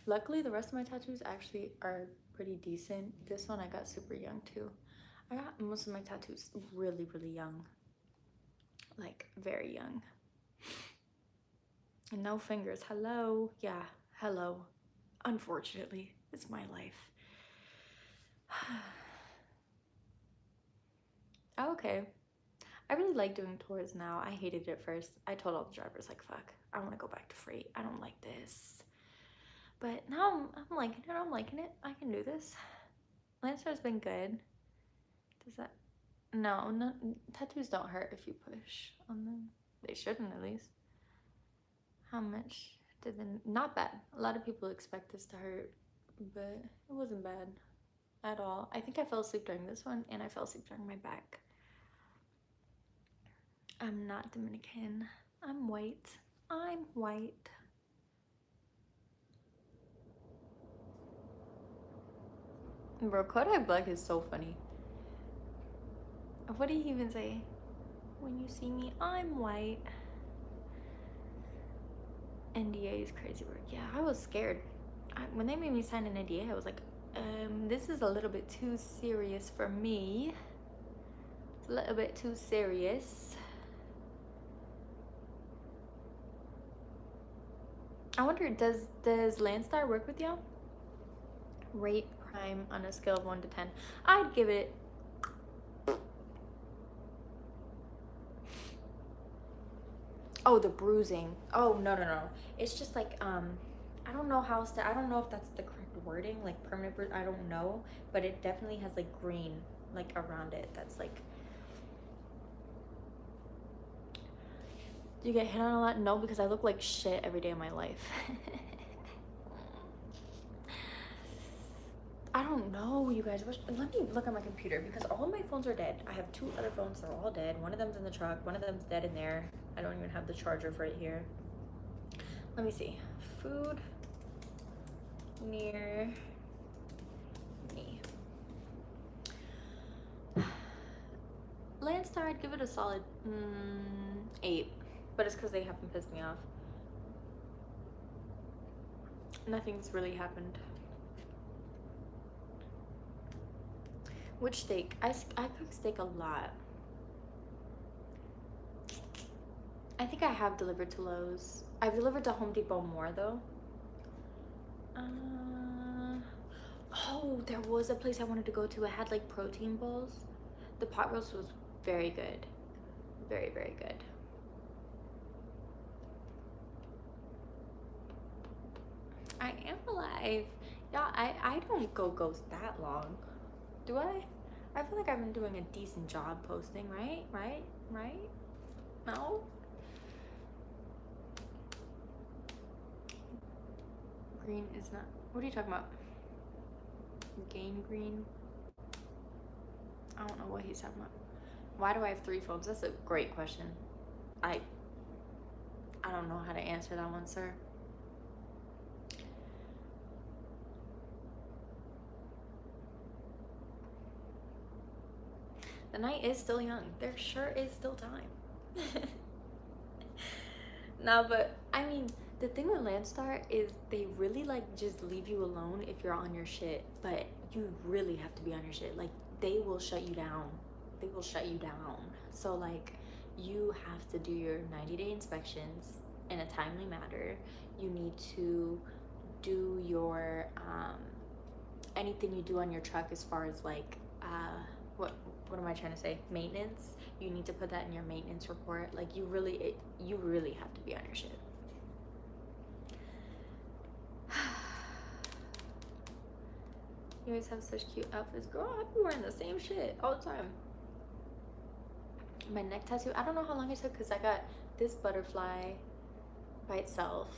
luckily the rest of my tattoos actually are pretty decent. This one I got super young too. I got most of my tattoos really, really young. Like very young. And no fingers. Hello. Yeah, hello. Unfortunately, it's my life. Okay. I really like doing tours now. I hated it at first. I told all the drivers, like, fuck, I want to go back to freight. I don't like this. But now I'm liking it. I'm liking it. I can do this. Lancer's been good. Does that... No, tattoos don't hurt if you push on them. They shouldn't, at least. How much did the... Not bad. A lot of people expect this to hurt, but it wasn't bad at all. I think I fell asleep during this one, and I fell asleep during my back. I'm not Dominican. I'm white. I'm white. Bro, Kodak Black is so funny. What did he even say? When you see me, I'm white. NDA is crazy work. Yeah, I was scared. When they made me sign an NDA, I was like, this is a little bit too serious for me. It's a little bit too serious. I wonder, does Landstar work with y'all? Rate Prime on a scale of 1 to 10. I'd give it... Oh, the bruising. Oh, no. It's just like, I don't know how I don't know if that's the correct wording, like permanent bruise, I don't know, but it definitely has like green like around it. That's like... Do you get hit on a lot? No, because I look like shit every day of my life. I don't know, you guys. Let me look at my computer because all of my phones are dead. I have 2 other phones, they're all dead. One of them's in the truck, one of them's dead in there. I don't even have the charger for it here. Let me see. Food near me. Landstar, I'd give it a solid 8, but it's because they haven't pissed me off. Nothing's really happened. Which steak? I cook steak a lot. I think I have delivered to Lowe's. I've delivered to Home Depot more though. Oh, there was a place I wanted to go to. It had like protein bowls. The pot roast was very good. Very, very good. I am alive. Yeah, I don't go ghost that long. Do I? I feel like I've been doing a decent job posting, right? Right? No? Green is not... What are you talking about? Gain green? I don't know what he's talking about. Why do I have 3 phones? That's a great question. I don't know how to answer that one, sir. The night is still young. There sure is still time. No, but I mean, the thing with Landstar is they really like just leave you alone if you're on your shit, but you really have to be on your shit. Like they will shut you down. They will shut you down. So like you have to do your 90-day inspections in a timely manner. You need to do your anything you do on your truck as far as like what am I trying to say? Maintenance. You need to put that in your maintenance report. Like you really have to be on your shit. You always have such cute outfits. Girl, I be wearing the same shit all the time. My neck tattoo, I don't know how long it took because I got this butterfly by itself.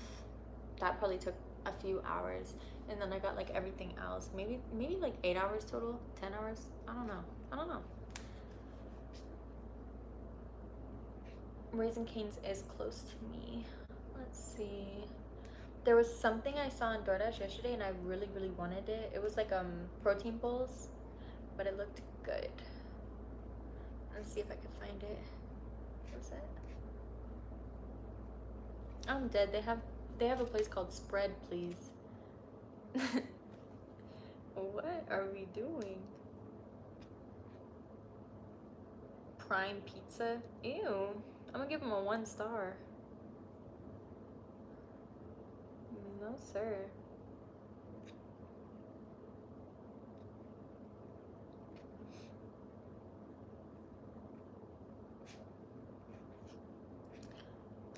That probably took a few hours. And then I got like everything else. Maybe like 8 hours total, 10 hours. I don't know. Raising Cane's is close to me. Let's see. There was something I saw on DoorDash yesterday and I really wanted it. It was like protein bowls, but it looked good. Let's see if I can find it. What's it? I'm dead. They have a place called Spread Please. What are we doing? Prime pizza? Ew. I'm gonna give them a 1 star. No, sir.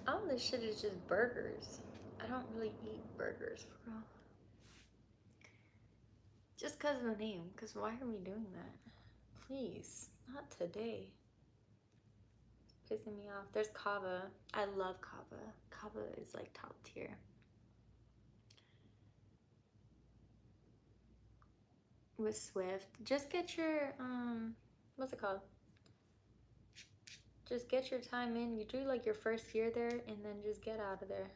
All this shit is just burgers. I don't really eat burgers, bro. Just because of the name. Because why are we doing that? Please. Not today. It's pissing me off. There's Kava. I love Kava. Kava is like top tier. With Swift. Just get your, what's it called? Just get your time in. You do like your first year there and then just get out of there.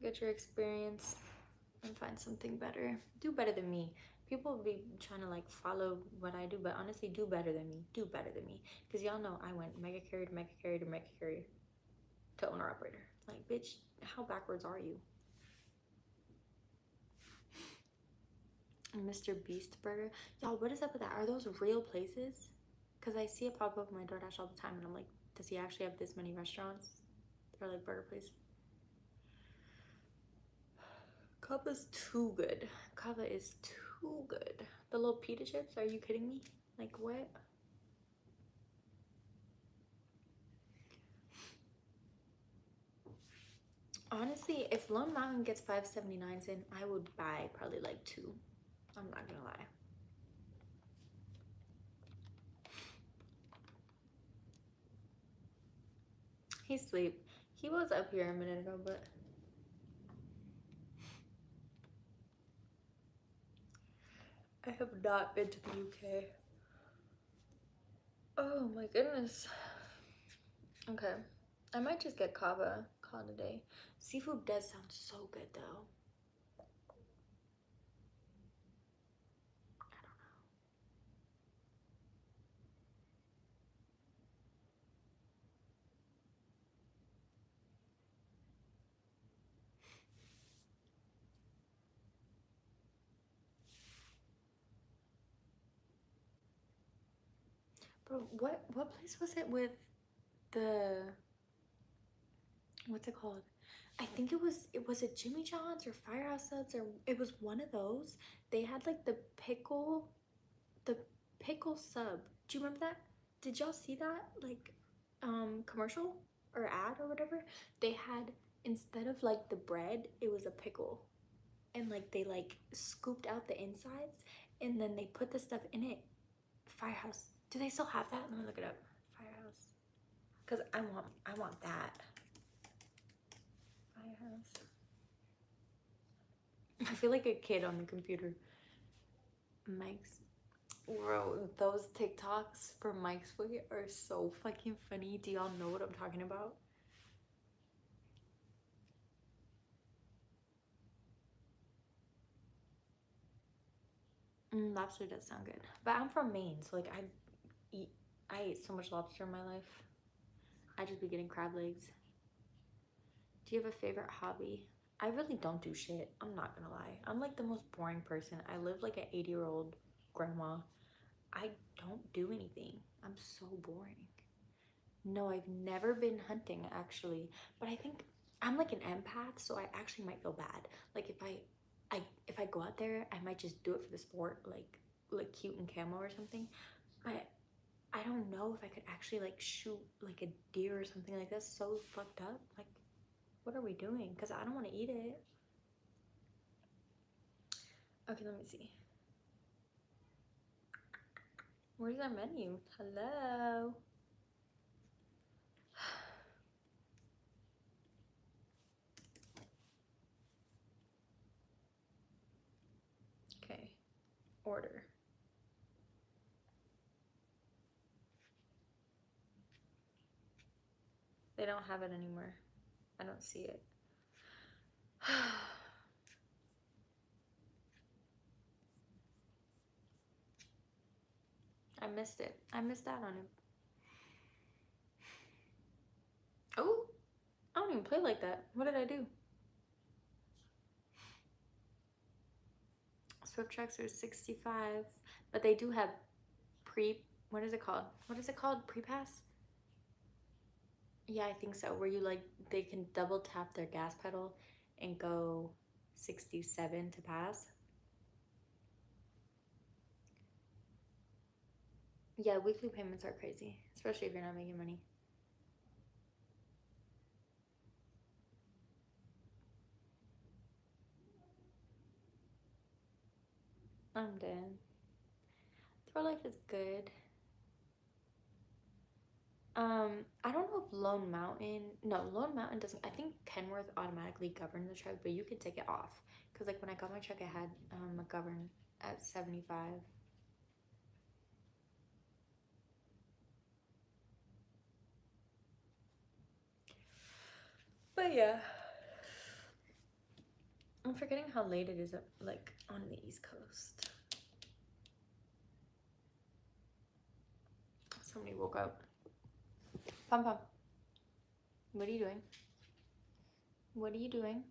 Get your experience and find something better. Do better than me. People be trying to like follow what I do, but honestly, do better than me. Do better than me. Because y'all know I went mega carrier to mega carrier to mega carrier to owner operator. Like, bitch, how backwards are you? Mr. Beast Burger. Y'all, what is up with that? Are those real places? Because I see it pop up on my DoorDash all the time and I'm like, does he actually have this many restaurants? They're like burger place. Kava's too good. Kava is too good. The little pita chips, are you kidding me? Like what? Honestly, if Lone Mountain gets 5.79 in, I would buy probably like 2. I'm not gonna lie. He's asleep. He was up here a minute ago, but I have not been to the UK. Oh my goodness. Okay. I might just get kava, call it a day. Seafood does sound so good though. Bro, what place was it with the, what's it called? I think it was a Jimmy John's or Firehouse Subs, or it was one of those. They had like the pickle sub. Do you remember that? Did y'all see that like commercial or ad or whatever? They had, instead of like the bread, it was a pickle. And like they like scooped out the insides and then they put the stuff in it. Firehouse. Do they still have that? Let me look it up. Firehouse. Cause I want that. Firehouse. I feel like a kid on the computer. Mike's. Bro, those TikToks for Mike's Way are so fucking funny. Do y'all know what I'm talking about? Lobster does sound good. But I'm from Maine, so like eat I ate so much lobster in my life. I just be getting crab legs. Do you have a favorite hobby? I really don't do shit. I'm not gonna lie. I'm like the most boring person. I live like an 80-year-old grandma. I don't do anything. I'm so boring. No, I've never been hunting actually, but I think I'm like an empath, so I actually might feel bad. Like if I go out there, I might just do it for the sport, like cute and camo or something. But I don't know if I could actually like shoot like a deer or something like that's so fucked up. Like, what are we doing? Because I don't want to eat it. Okay, let me see. Where's our menu? Hello. Okay, order. They don't have it anymore. I don't see it. I missed it. I missed out on it. Oh, I don't even play like that. What did I do? Swift Tracks are 65, but they do have what is it called? What is it called? Pre-pass? Yeah, I think so. Where you like, they can double tap their gas pedal and go 67 to pass. Yeah, weekly payments are crazy, especially if you're not making money. I'm dead. Throw life is good. I don't know if Lone Mountain, no, Lone Mountain doesn't, I think Kenworth automatically governs the truck, but you could take it off. Cause like when I got my truck, I had a govern at 75. But yeah, I'm forgetting how late it is like on the East Coast. Somebody woke up. Pom Pom, what are you doing? What are you doing?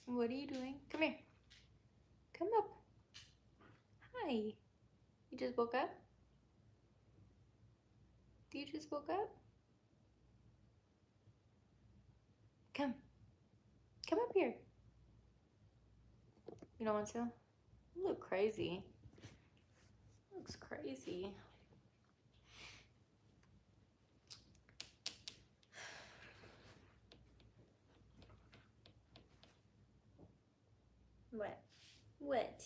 What are you doing? Come here. Come up. Hi. You just woke up? You just woke up? Come. Come up here. You don't want to? You look crazy. Looks crazy. What? What?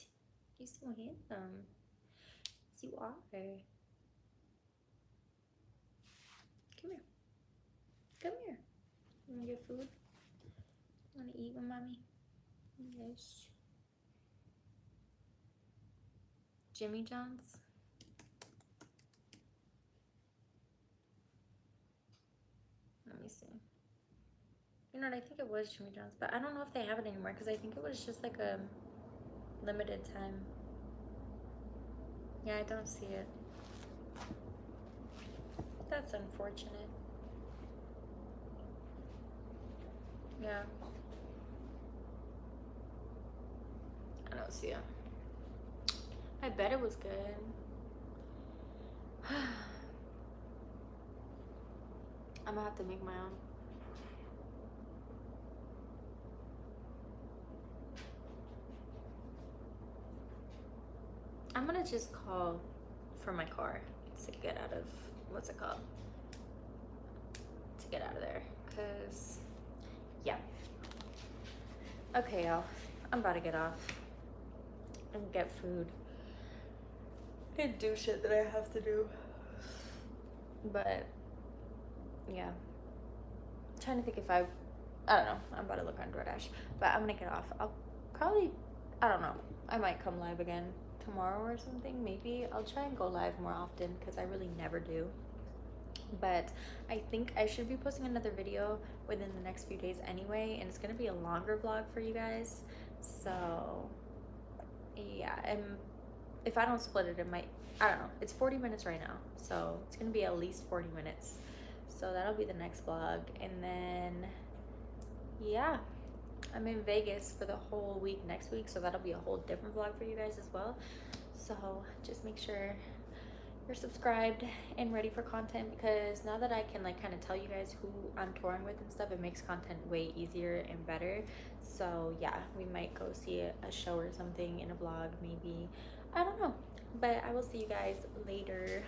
You're so handsome. Yes, you are. Come here. Come here. You want to get food? Want to eat with mommy? Yes. Jimmy John's. Let me see. You know what, I think it was Jimmy John's, but I don't know if they have it anymore because I think it was just like a limited time. Yeah, I don't see it. That's unfortunate. Yeah. I don't see it. I bet it was good. I'm gonna have to make my own. I'm gonna just call for my car to get out of, what's it called? To get out of there, cause yeah. Okay, y'all, I'm about to get off and get food and do shit that I have to do. But yeah, I'm trying to think if I don't know. I'm about to look on DoorDash, but I'm gonna get off. I'll probably, I don't know. I might come live again tomorrow or something. Maybe I'll try and go live more often because I really never do. But I think I should be posting another video within the next few days anyway, and it's gonna be a longer vlog for you guys. So yeah, and if I don't split it, it might, I don't know. It's 40 minutes right now, so it's gonna be at least 40 minutes. So that'll be the next vlog, and then yeah, I'm in Vegas for the whole week next week, so that'll be a whole different vlog for you guys as well. So just make sure you're subscribed and ready for content, because now that I can like kind of tell you guys who I'm touring with and stuff, it makes content way easier and better. So yeah, we might go see a show or something in a vlog, maybe. I don't know, but I will see you guys later.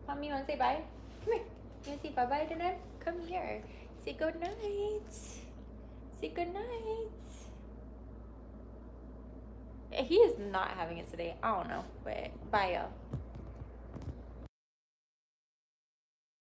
Mommy, you want to say bye? Come here. You want to say bye-bye to them? Come here. Say good night. Say good night. He is not having it today. I don't know, but bye, y'all.